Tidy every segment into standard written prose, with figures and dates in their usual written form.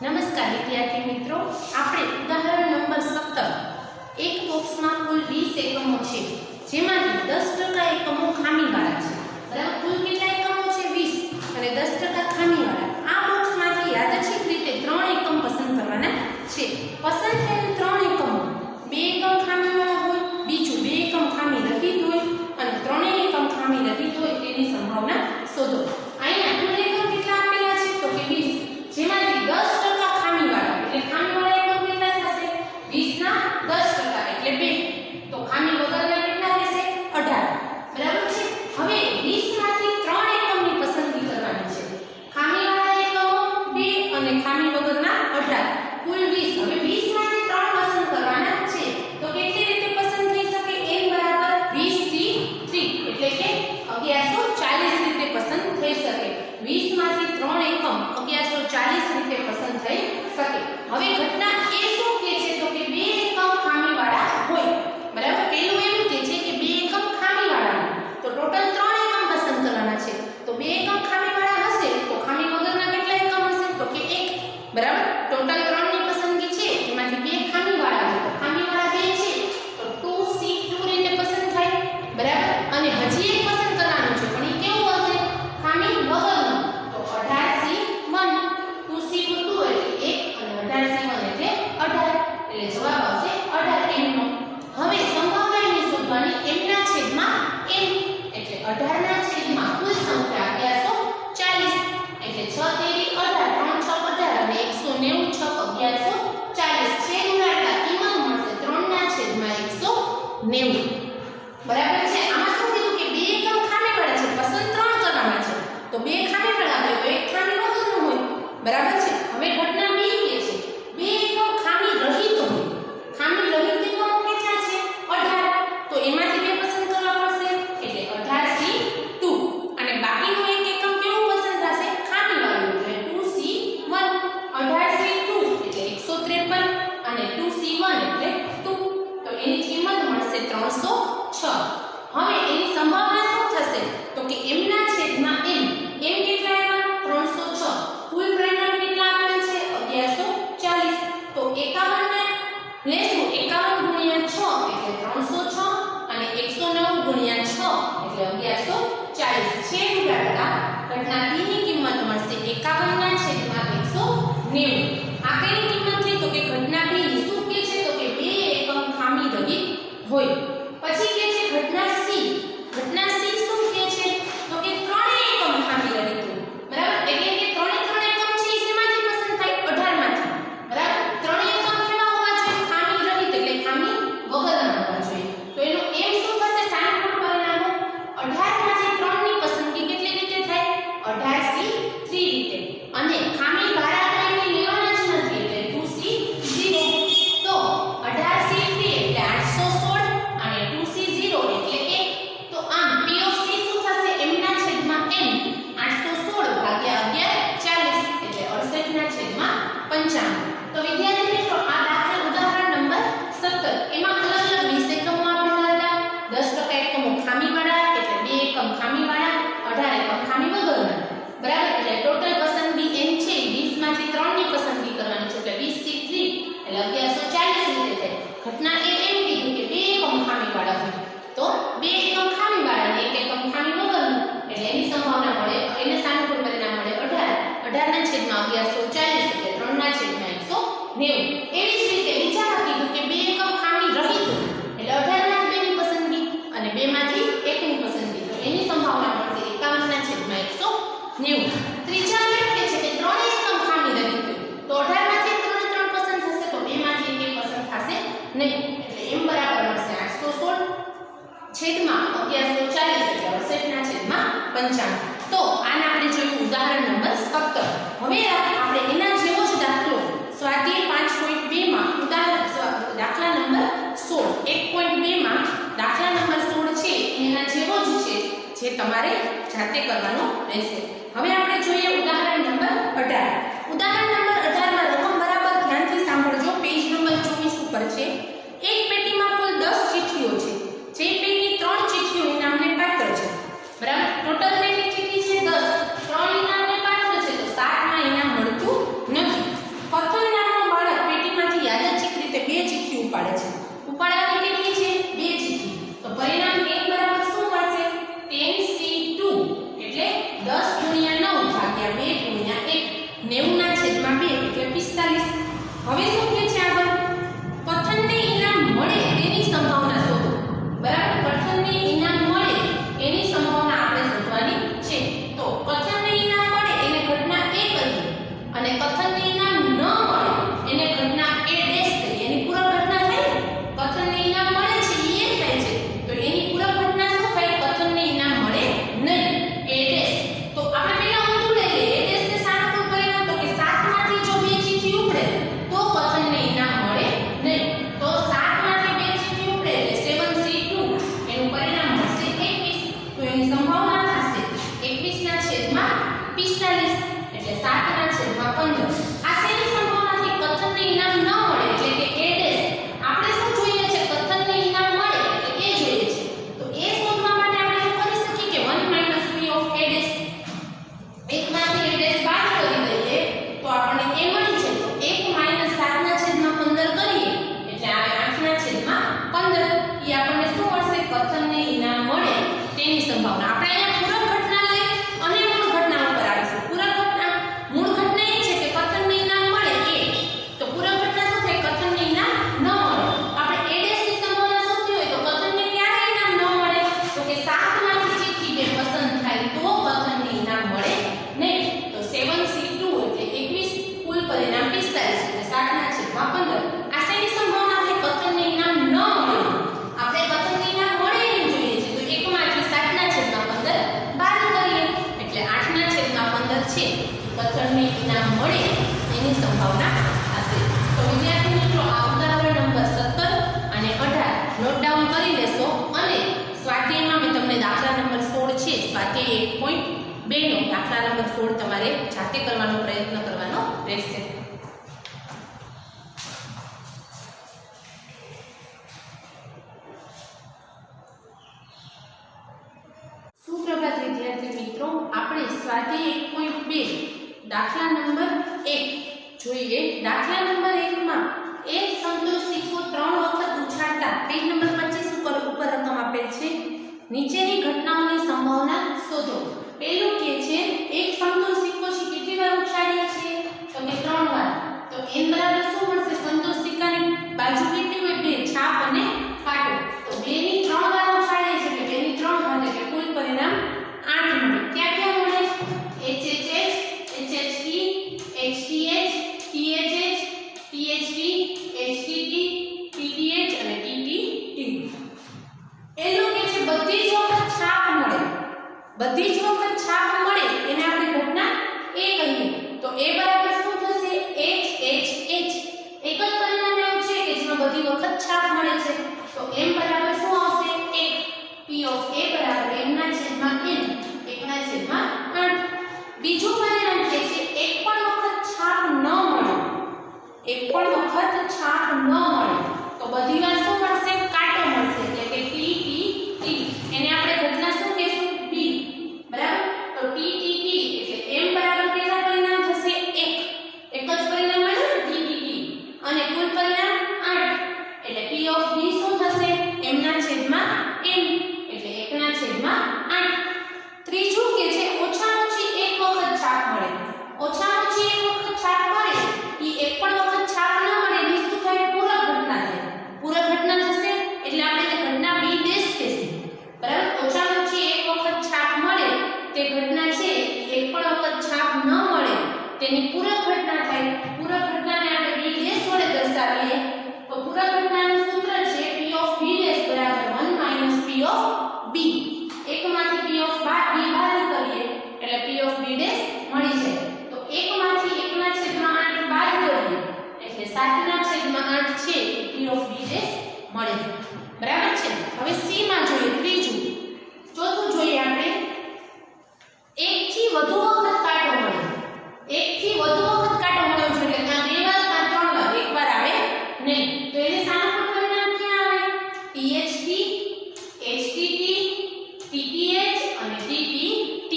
નમસ્કાર વિદ્યાર્થી મિત્રો, આપણે ઉદાહરણ નંબર 17 એક બોક્સમાં કુલ 20 એકમો છે, જેમાંથી 10% એકમો ખામીવાળા છે. બરાબર, કુલ કેટલા એકમો છે? 20 અને 10% ખામીવાળા. આ બોક્સમાંથી યાદચ્છિક રીતે 3 એકમ પસંદ કરવાના છે. પસંદ થયેલ 3 એકમો 2 એકમ ખામીવાળા હોય, બીજું 2 એકમ ખામી રહિત હોય અને 3 એકમ ખામી રહિત હોય તેની સંભાવના શોધો. અહીંયા કુલ એકમ કેટલા આપેલા છે? તો કે 20, જેમાંથી 10% ખામીવાળા, એટલે ખામીવાળા એકમ કેટલા થશે? 20 ના 10% એટલે 2. તો ખામી વગરના કેટલા રહેશે? 18. બરાબર છે. હવે 20 માંથી 3 એકમની પસંદગી કરવાની છે. ખામીવાળા એકમો 2 અને ખામી વગરના 18, કુલ 20. હવે 20 માંથી 3 પસંદ કરવાના છે. તો કેટલી રીતે પસંદ થઈ શકે? n બરાબર 20 થી 3 એટલે કે 1140 રીતે પસંદ થઈ શકે. 20 માંથી 3 એકમ 1140 રીતે પસંદ થઈ શકે. હવે ઘટના એ શું કહે છે? તો કે 2 એકમ ખામીવાળા હોય. બરાબર, પેલું એમ કહે છે કે 2 એકમ ખામીવાળા, તો ટોટલ 3 એકમ પસંદ કરવાના છે. તો 2 એકમ ખામીવાળા હશે તો ખામી વગરના કેટલા એકમ હશે? તો કે 1. બરાબર, ટોટલ 3 ની પસંદગી છે, એમાંથી 2 ખામીવાળા છે. તો ખામીવાળા 2 છે તો 2C2 રીતે પસંદ થાય. બરાબર, અને હજી એક પસંદ કરવાનું છે, પણ એ કેવું હશે? ખામી વગરનું. તો 18C1, 2C2 એટલે 1 અને 18C1 એટલે 18, એટલે જવાબ આવશે 18 m નો. હવે સંભાવનાની શોધવાની m ના છેદમાં n, એટલે 18 ના છેદમાં કુલ સંખ્યા 1140, એટલે 6 તેરી 18, 3 6 18 અને 190 6 1140. છેદ ઉડાડતા કિંમત મળશે 3 ના છેદમાં 190. બરાબર છે. આમાં શું કીધું કે 2 એકમ ખામીવાળા છે, પસંદ 3 કરવાના છે. તો 2 ખામીવાળા હોય તો 1 ખામી વગરનું હોય. બરાબર છે. હવે ઘટના b કે છે 2 એકમ ખામી રહિત હોય. ખામી રહિત એકમો કેટલા છે? 18. તો એમાંથી 2 પસંદ કરવા પડશે, એટલે 18C2. અને બાકીનું એક એકમ કેવું પસંદ થશે? ખામીવાળું, એટલે 2C1. 18C2 એટલે 153 અને 2C1 એટલે 2. તો એની કિંમત મળશે 306. હવે એની સંભાવના શું થશે? તો કે m ના છેદમાં n. m કેટલા આવ્યા? 306. કુલ પરિણામ કેટલા આપેલ છે? 1140. તો 51 ને લેશું, 51 ગુણ્યા 6 એટલે 306 અને 109 ગુણ્યા 6 એટલે 1140. છેદ ઉડાડતા ઘટના b ની કિંમત મળશે 51 ના છેદમાં 190. આપેલી કિંમત થઈ. તો કે ઘટના b ની શું કહે છે? તો કે 2 એકમ ખામી રહિત હોય. પછી કહે છે ઘટના c. ઘટના c શું કહે છે? તો કે 3 એકમ ખામી રહિત હોય. બરાબર, એટલે કે 3 એકમ છે એ શેમાંથી પસંદ થાય? 18 માંથી. બરાબર, 3 એકમ કેવા હોવા જોઈએ? ખામી રહિત, એટલે ખામી વગરના હોવા જોઈએ. તો એનું m શું થશે? સાનુકૂળ પરિણામો 18 માંથી 3 ની પસંદગી કેટલી રીતે થાય? 18C3 રીતે. અને ખામી વાળા કોઈને લેવાના જ નથી, એટલે 2C0. તો 18C3 એટલે 816 અને 2C0 એટલે 1. તો આમ P of C શું થશે? m ના છેદમાં n. 816 ભાગ્યા 1140 એટલે 68 ના છેદમાં 95. તો વિદ્યાર્થી મિત્રો, આ દાખલા ઉદાહરણ નંબર 17, એમાં અલગ અલગ 20 એકમો આપેલા હતા. 10% એકમો ખામીવાળા, એટલે 2 એકમ ખામીવાળા, 18 એકમ ખામી વગરના. બરાબર, એટલે ટોટલ પસંદગી n છે 20 માંથી 3 ની પસંદગી કરવાની છે, એટલે 20C3 એટલે 1140 રીતે થાય. ઘટના એ એમ કીધું કે 2 એકમ ખામીવાળા હોય. તો 2 એકમ ખામીવાળા અને 1 એકમ ખામી વગરનું, એટલે એની સંભાવના મળે, એને સાનુકૂળ પરિણામ મળે 18. 18 ના છેદમાં 1140 એટલે 3 ના છેદમાં 190. એવી જ રીતે બીજામાં કીધું કે 2 એકમ ખામી રહિત હોય, એટલે 18 માંથી 2 ની પસંદગી અને 2 માંથી 1 ની પસંદગી, તો એની સંભાવના મળશે 51 ના છેદમાં 190. ત્રીજામાં એમ કહે છે કે 3 એકમ ખામી રહિત હોય, તો 18 માંથી 3 પસંદ થશે, તો 2 માંથી 1 પસંદ થશે નહીં, એટલે m બરાબર મળશે 816 છેદમાં 1140 એટલે 68 ના છેદમાં 95. તો આને આપણે જોયું ઉદાહરણ નંબર 17. હવે આપણે એના જેવો જ દાખલો સ્વાધ્યાય 5.2 માં દાખલા નંબર 16 1.2 માં દાખલા નંબર 16 છે એના જેવો જ છે, જે તમારે જાતે કરવાનો રહેશે. હવે આપણે જોઈએ ઉદાહરણ નંબર 18. ઉદાહરણ નંબર 18 માં રકમ બરાબર ધ્યાનથી સાંભળજો. પેજ નંબર 24 ઉપર છે. એક પેટીમાં કુલ 10 ચિઠ્ઠીઓ છે, જે પૈકી 3 ચિઠ્ઠીઓ ઇનામને પાત્ર છે. બરાબર, ટોટલ કેટલી ચિઠ્ઠી છે? 10. 3 ઇનામને પાત્ર છે, તો 7 માં ઇનામ મળતું નથી. હવે શું કહે છે આગળ? કથનને ઇનામ મળે તેની સંભાવના શોધો. બરાબર, કથનને ઇનામ મળે એની સંભાવના આપણે શોધવાની છે. તો કથનને ઇનામ મળે એને ઘટના A કહીએ અને કથનને ઇનામ ન મળે એને ઘટના A ડેશ કહીએ. એની પૂરક ઘટના થાય ને, કથનને ઇનામ મળે છે એ થાય છે, તો એની પૂરક ઘટના શું થાય? કથનને ઇનામ મળે નહીં, A ડેશ. તો આપણે પહેલા ઊંધું લઈ લઈએ. A ડેશ ને 7 નું પરિણામ તો કે 7 માંથી જો 2 ચીઠી ઉપડે તો કથનને ઇનામ મળે નહીં. તો 7 માંથી 2 ચીઠી ઉપડે એટલે 7C2 એનું પરિણામ મળશે 21. તો એની સંભાવના થશે 21 ના છેદમાં 45 એટલે 7 ના છેદમાં 15. આ શેની સંભાવના થી? કથનને ઇનામ ન મળે એટલે કે A ડેશ. આપણે શું જોઈએ છે? કથનને ઇનામ મળે એટલે A જોઈએ છે. તો A શોધવા માટે આપણે શું કરી શકીએ કે 1 - p ઓફ A ડેશ. એકમાંથી A ડેશ બાદ કરી દઈએ તો આપણને A મળી છે. તો 1 - 7 ના છેદમાં 15 કરીએ એટલે આવે 8 ના છેદમાં 15. એ આપણને શું મળશે? કથનને ઇનામ મળે તેની સંભાવના. આપણે અહીંયા પૂરક ઘટના લઈ અને મૂળ ઘટના ઉપર આવીશું. પૂરક ઘટના, મૂળ ઘટના એ છે કે કથનને ઇનામ મળે A. તો પૂરક ઘટના શું થાય? કથનને ઇનામ ન મળે. આપણે A ડેશ ની સંભાવના શોધવી હોય તો કથનને ક્યારે ઇનામ ન મળે? તો કે 7 માંથી ચીઠી 2 પસંદ થાય તો કથનને ઇનામ મળે નહીં. તો 7C2 એટલે 21, કુલ પરિણામ 45 એટલે 7 ના છેદમાં 15. આ શેની સંભાવના છે? કથનને ઇનામ ન મળે. આપણે કથનને ઇનામ મળે એમ જોઈએ છે. તો 1 માંથી 7 ના છેદમાં 15 બાદ કરીએ એટલે 8 ના છેદમાં 15 છે. કથનને ઇનામ મળે એની સંભાવના હશે. તો વિદ્યાર્થી મિત્રો, આ ઉદાહરણ નંબર 17 અને 18 નોટ ડાઉન કરી લેશો અને સ્વાધ્યાયમાં મેં તમને દાખલા નંબર 16 છે, સ્વાધ્યાય 1.2 નો દાખલા નંબર 16 તમારે જાતે કરવાનો પ્રયત્ન કરવાનો રહેશે. સુપ્રભાત વિદ્યાર્થી મિત્રો, આપણે સ્વાધ્યાય 1.2 દાખલા નંબર 1 જોઈએ. દાખલા નંબર 1 માં એક સંતોષ સિક્કો 3 વખત ઉછાળતા પેજ નંબર 25 ઉપર રકમ આપેલ છે. નીચેની ઘટનાઓની સંભાવના શોધો. પહેલું કે છે એક સંતોષ સિક્કો કેટલી વાર ઉછાળ્યા છે? તો કે 3 વાર. તો n બરાબર શું મળશે? સંતોષ સિક્કાની બાજુ કેટલી હોય? 2, છાપ અને કાંટો. તો 2 ની 3 વાર ઉછાળે છે એટલે 2 ની 3 ઘાત એટલે કુલ પરિણામ 8 મળે. ક્યાં ક્યાં મળે? HHH, HHT, HTH, THH, THT, HTT, TTH અને TTT. એનું કે છે બધી જ વખત છાપ મળે. બધી જ વખત છાપ મળે એને આપણે ઘટના A કહીએ. તો A બરાબર શું થશે? HHH. એક જ પરિણામ એવું છે કે જેમાં બધી વખત છાપ મળે છે. તો m બરાબર શું આવશે? 1. p ઓફ A બરાબર m ના છેદમાં n, 1 ના છેદમાં 8. બીજું પરિણામ કે છે એક પણ વખત છાપ ન મળે. એક પણ વખત છાપ ન મળે તો બધી વાર શું મળશે? કાંટો મળશે એટલે કે TTT. એને આપણે ઘટના શું કહેશું? B. બરાબર. તો TTT એટલે m બરાબર કેટલા પરિણામ થશે? 1. એક જ પરિણામ મળ્યું ને TTT અને કુલ પરિણામ 8 એટલે p ઓફ B શું થશે? m ના છેદમાં n એટલે 1 ના છેદમાં 8. ત્રીજું કે છે ઓછામાં ઓછી એક વખત છાપ મળે. ઓછામાં ઓછી એક વખત છાપ મળે ઈ એક પણ વખત છાપ ન મળે ઈ શું થાય? પૂરક ઘટના થાય. પૂરક ઘટના થશે એટલે આપણે તે ઘટના B ડેશ કહેશું. બરાબર. ઓછામાં ઓછી એક વખત છાપ મળે તે ઘટના છે એક પણ વખત છાપ ન મળે તેની પૂરક ઘટના થાય. પૂરક ઘટનાને આપણે B ડેશ વડે દર્શાવીએ તો પૂરક ઘટનાનું સૂત્ર છે P ઓફ B ડેશ બરાબર 1 - P of B. એકમાંથી P of B બાદ કરીએ એટલે P ઓફ B ડેશ મળી જાય. તો 1 માંથી 1 ના છેદમાં 8 બાદ કરીએ એટલે 7 ના છેદમાં 8 છે P ઓફ B ડેશ મળે. બરાબર છે. હવે C માં જોઈએ ત્રીજું. ચોથું જોઈએ આપણે એકથી વધુ વખત કાંટો મળે. એકથી વધુ વખત કાંટો મળ્યો છે એટલે ત્યાં 2 વાર કાં 3 વાર, એક વાર આવે નહીં. તો એને સાનું પણ પરિણામ ક્યાં આવે? THT, HTT, TTH અને TTT.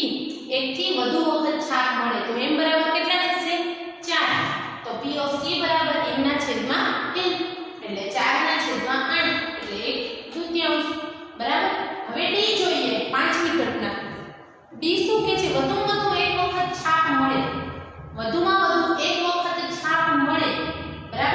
એકથી વધુ વખત છાપ મળે તો m બરાબર કેટલા થશે? 4. તો P ઓફ C બરાબર m ના છેદમાં n એટલે 4 ના છેદમાં 8 એટલે 1/3. બરાબર. હવે D જોઈએ. પાંચમી ઘટના. D શું કે છે? વધુમાં વધુ એક વખત છાપ મળે. વધુમાં વધુ એક વખત છાપ મળે. બરાબર.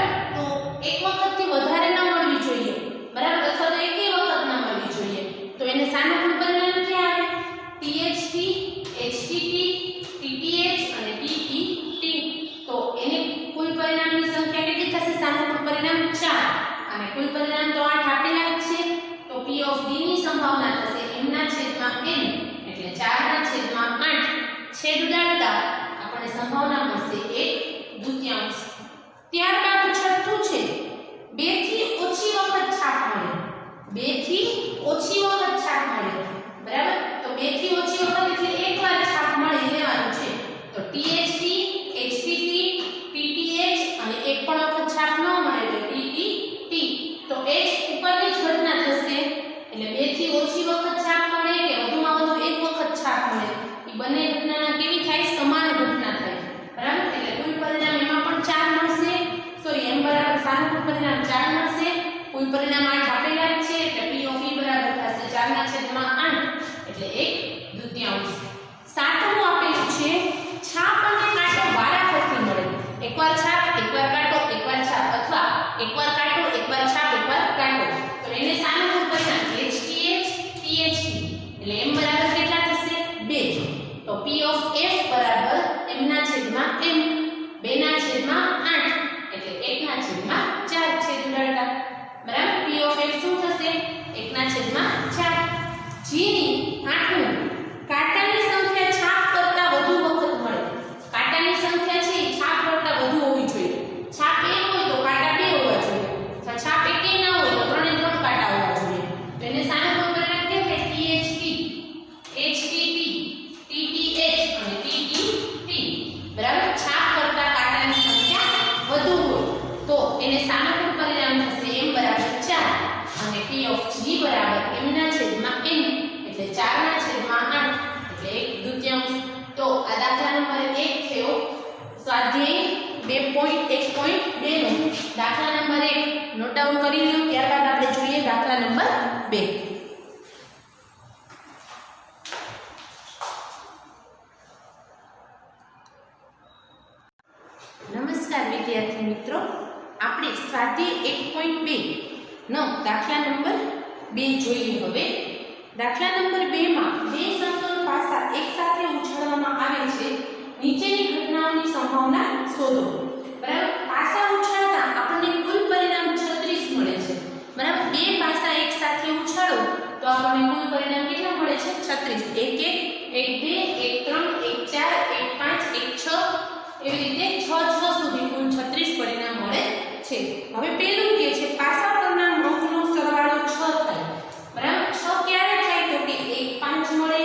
અને કુલ પરિણામ તો 8 આપેલા જ છે તો p ઓફ d ની સંભાવના થશે m ના છેદમાં n એટલે 4 ના છેદમાં 8 છેદ ઉડાડતા આપણને સંભાવના મળશે 1/2. ત્યારબાદ છઠ્ઠું છે 2 થી ઓછી વખત છાપ મળે 2 થી ઓછી વખત છાપ મળે બરાબર તો 2 થી ઓછી વખત એટલે એકવાર છાપ મળી લેવાનું છે તો THT HTT TTH અને એક પણ વખત છાપ ન મળે તો TTT તો H ઉપરની જ ઘટના થશે એટલે 2 થી ઓછી વખત છાપ મળે કે વધુમાં વધુ એક વખત છાપ મળે એ બંને ઘટનાના કેવી થાય સમાન ઘટના થાય બરાબર એટલે કુલ પરિણામ એમાં પણ 4 મળશે સોરી m બરાબર સાનુકૂળ પરિણામ 4 મળશે કુલ પરિણામ 8 આપેલા જ છે એટલે p ઓફ e બરાબર થશે 4 ના છેદમાં 8 એટલે 1/2. સાતમું આપેલું છે છાપ અને કાંટો વારાફરતી મળે એકવાર છાપ એકવાર કાંટો એકવાર છાપ અથવા એકવાર કાંટો એકવાર છાપ એકવાર કાંટો તો એને સાનુકૂળ પરિણામ HTH THT એટલે m બરાબર કેટલા થશે 2 તો p ઓફ f બરાબર m ના છેદમાં m 2 ના છેદમાં 8 એટલે 1 ના છેદમાં 4 છેદ ઉડાડતા બરાબર p ઓફ f શું થશે 1 ના છેદમાં 4 g ની આઠમું કાંટાની સંખ્યા છાપ કરતા વધુ વખત મળે કાંટાની સંખ્યા છે છાપ કરતા વધુ હોવી જોઈએ છાપ 1 હોય તો કાંટા 2 હોવા જોઈએ અથવા છાપ 1 ના હોય તો 3 3 કાંટા હોવા જોઈએ તો એને સાનુકૂળ પરિણામ કહેવાય THT HTT TTH અને TTT બરાબર છાપ કરતા કાંટાની સંખ્યા વધુ હોય તો એને સાનુકૂળ પરિણામ થશે m બરાબર 4 અને p ઓફ g બરાબર m ના છેદમાં n એટલે 4 ના છેદમાં 8 એટલે 1/2. તો આ દાખલા નંબર 1 થયો સ્વાધ્યાય 2.1.2 નો દાખલા નંબર 1 નોટ ડાઉન કરી લો ત્યારબાદ આપણે જોઈએ દાખલા નંબર 2. નમસ્કાર વિદ્યાર્થી મિત્રો આપણે સ્વાધ્યાય 1.2 નો દાખલા નંબર 2 જોઈએ હવે દાખલા નંબર 2 માં બે સમતલ પાસા એકસાથે ઉછાળવામાં આવે છે નીચેની ઘટનાઓની સંભાવના શોધો બરાબર પાસા ઉછાળતા આપણને કુલ પરિણામ 36 મળે છે બરાબર બે પાસા એકસાથે ઉછાળો તો આપણને કુલ પરિણામ કેટલા મળે છે 36 1 1 1 2 1 3 1 4 1 5 1 6 એવી રીતે 6 સુધી કુલ 36 પરિણામ મળે છે હવે પેલું કે છે પાસા પરના અંકનો સરવાળો 6 થાય બરાબર 6 ક્યારે થાય તો કે 1 5 મળે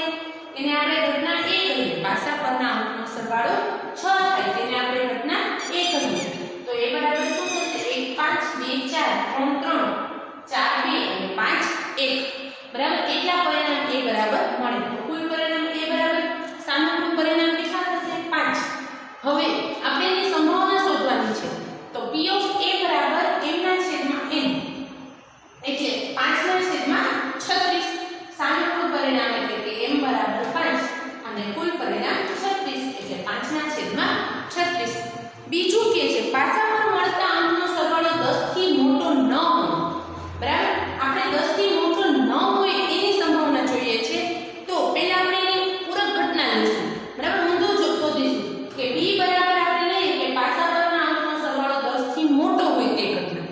એને આપણે ઘટના A કહીએ પાસા પરના અંકનો સરવાળો 6 થાય તેને આપણે ઘટના A કહીએ તો એ બરાબર શું થશે 1 5 2 4 3 3 4 2 અને 5 1 બરાબર કેટલા પરિણામ A બરાબર મળે તો કુલ પરિણામ A બરાબર સાનુકૂળ પરિણામ કેટલા થશે 5 હવે આપણે એની સંભાવના શોધવાની છે તો p ઓફ a બરાબર m ના છેદમાં n એટલે 5 ના છેદમાં 36 સાનુકૂળ પરિણામ એટલે કે m બરાબર 5 અને કુલ પરિણામ 36 એટલે 5 ના છેદમાં 36 બીજું કે છે પાસા પર મળતા અંકનો સરવાળો 10 થી મોટો ન હોય બરાબર આપણે 10 થી મોટો ન હોય એની સંભાવના જોઈએ છે તો પહેલા આપણે એની પૂરક ઘટના લઈશું બરાબર ઊંધું શોધીશું કે b બરાબર આપણે લઈએ કે પાસા પરના અંકનો સરવાળો 10 થી મોટો હોય તે ઘટના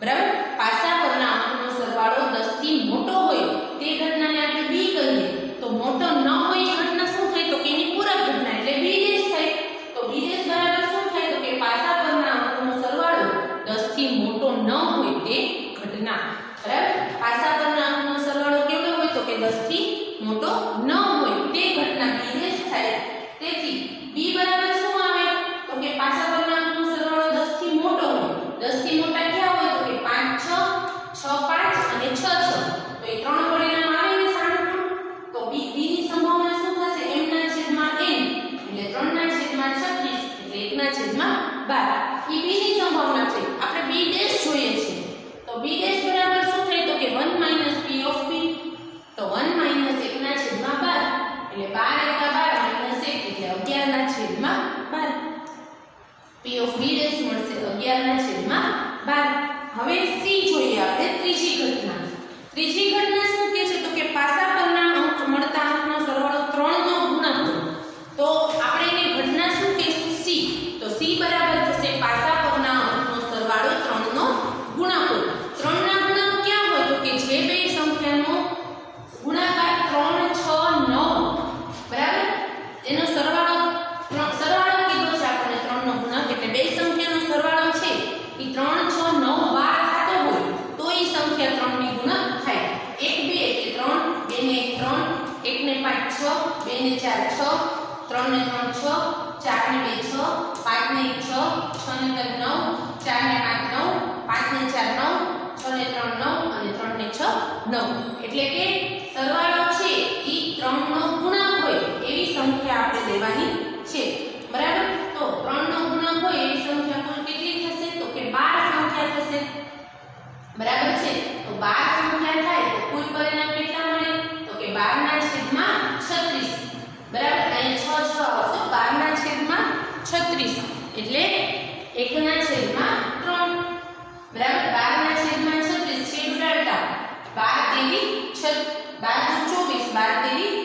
બરાબર પાસા પરના અંકનો સરવાળો 10 થી મોટો હોય તે ઘટનાને આપણે b કહીએ તો મોટો ન હોય એ ઘટના શું થાય તો કે એની પૂરક ઘટના એટલે b' થાય તો b' બરાબર શું થાય તો કે પાસા પરના અંકનો સરવાળો 10 થી મોટો ન હોય તે ઘટના બરાબર પાસા પરના અંકનો સરવાળો કેવો હોય તો કે 10 થી મોટો ન હોય તે ઘટના b' થાય તેથી b બરાબર શું આવે તો કે પાસા પરના અંકનો સરવાળો 10 થી મોટો હોય 10 થી મોટા ક્યાં હોય તો કે 5 6 6 5 અને 6 6 તો એ ત્રણ પરિણામ આવે ને સાનુકૂળ તો b ની સંભાવના શું થશે m ના છેદમાં n એટલે 3 ના છેદમાં 36 એટલે 1 ના છેદમાં 12 એ b ની સંભાવના છે આપણે b' જોઈએ છે તો b' બરાબર શું થાય તો કે 1 - p ઓફ b તો 1 - 1 ના છેદમાં 12 એટલે 12 * 1 એટલે 11 ના છેદમાં 12 p ઓફ b' મળશે 11 ના છેદમાં 12 હવે c જોઈએ આપણે ત્રીજી ઘટના શું કહે છે તો કે પાસા પરના અંક મળતા અંકનો સરવાળો 3 નો ગુણાકાર તો આપણે એની ઘટના શું કહીશું c તો c બરાબર થશે પાસા પરના અંકનો સરવાળો 3 નો ગુણાકાર 3 એટલે કે સરવાળો છે ઈ 3 નો ગુણાંક હોય એવી સંખ્યા આપણે લેવાની છે બરાબર તો 3 નો ગુણાંક હોય એવી સંખ્યા કુલ કેટલી થશે તો કે 12 સંખ્યા થશે બરાબર છે તો 12 સંખ્યા થાય તો કુલ પરિણામ કેટલા મળે તો કે 12 ના છેદમાં 36 બરાબર અહીંયા 6 આવશે 12 ના છેદમાં 36 એટલે 1 ના છેદમાં 3 બરાબર 12 ના છેદમાં 36 છેદ ઉડાડતા 12 તેરી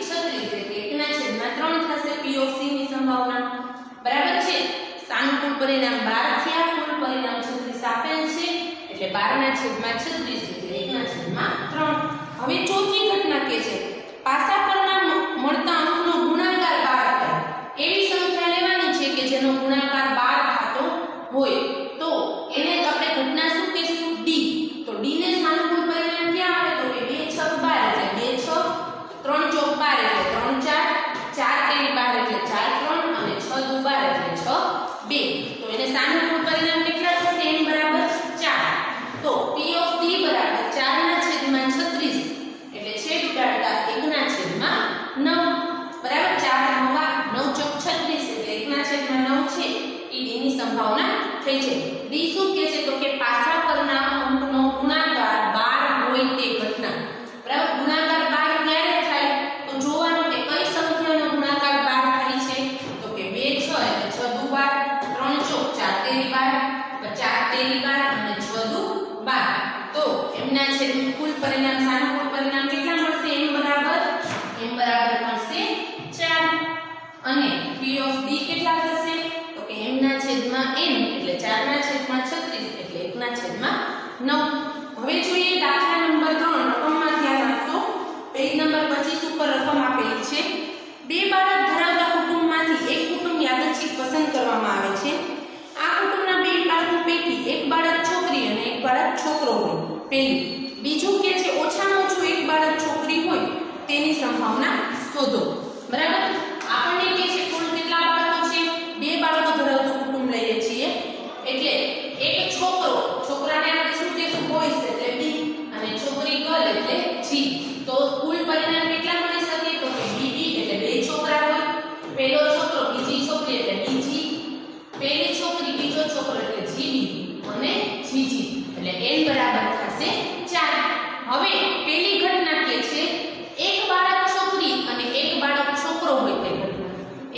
36 એટલે 1 ના છેદમાં 3 થશે P of C ની સંભાવના બરાબર છે સાનુકૂળ પરિણામ 12 થયા કુલ પરિણામ 36 આપેલ છે એટલે 12 ના છેદમાં 36 એટલે 1 ના છેદમાં 3 હવે ચોથી ઘટના કે છે પાસા પરના મળતા અંકનો ગુણાકાર 12 થાય એવી સંખ્યા લેવાની છે કે જેનો ગુણાકાર 12 થતો હોય તો એને આપણે ઘટના શું કહીશું D તો D ને સાનુકૂળ પરિણામ ક્યાં આવે તો કે 2 6 12 એટલે 2 6 3 ચોક 12 એટલે 3 4 4 તેરી 12 એટલે 4 3 અને 6 દુ 12 એટલે 6 2 તો એને સાનુકૂળ પરિણામ કેટલા થશે n બરાબર 4 તો P of D બરાબર 4 ના છેદમાં 36 એટલે છેદ ઉડાડતા 1 ના છેદમાં 9 બરાબર 4 9 ચોક 36 એટલે 1 ના છેદમાં 9 છે એ D ની સંભાવના થઈ છે D શું કહે છે તો કે પાસા પરના અંકનો ગુણાકાર 12 હોય તે ઘટના બરાબર ગુણાકાર 12 ક્યારે થાય તો જોવાનું કે કઈ સંખ્યાનો ગુણાકાર 12 થાય છે તો કે 2 6 એટલે 6 દુ 12 3 ચોક 4 તેરી 12 4 તેરી 12 અને 6 દુ 12 તો એમના છે કુલ પરિણામ સાનુકૂળ પરિણામ કેટલા મળશે m બરાબર મળશે 4 અને P of D કેટલા થશે તો કે m ના છેદમાં n એટલે 4 ના છેદમાં 36 એટલે 1 ના છેદમાં 9 હવે જોઈએ દાખલા નંબર 3 રકમમાં ધ્યાન આપશો પેજ નંબર 25 ઉપર રકમ આપેલી છે બે બાળક ધરાવતા કુટુંબમાંથી એક કુટુંબ યાદચ્છિક પસંદ કરવામાં આવે છે આ કુટુંબના બે બાળકો પૈકી એક બાળક છોકરી અને એક બાળક છોકરો હોય પહેલું બીજું કે છે ઓછામાં ઓછું એક બાળક છોકરી હોય તેની સંભાવના શોધો બરાબર આપણને કે છે કુલ કેટલા બાળકો છે બે બાળકો ધરાવતું કુટુંબ લઈએ છીએ એટલે એક છોકરાને આપણે શું કહીશું બોયસ એટલે B અને છોકરી ગર્લ એટલે G તો કુલ પરિણામ કેટલા મળી શકે તો કે BB એટલે બે છોકરા હોય પહેલો છોકરો બીજી છોકરી એટલે BG પહેલી છોકરી બીજો છોકરો એટલે GB અને GG એટલે n બરાબર થશે 4 હવે પહેલી ઘટના કે છે એક બાળક છોકરી અને એક બાળક છોકરો હોય તે ઘટના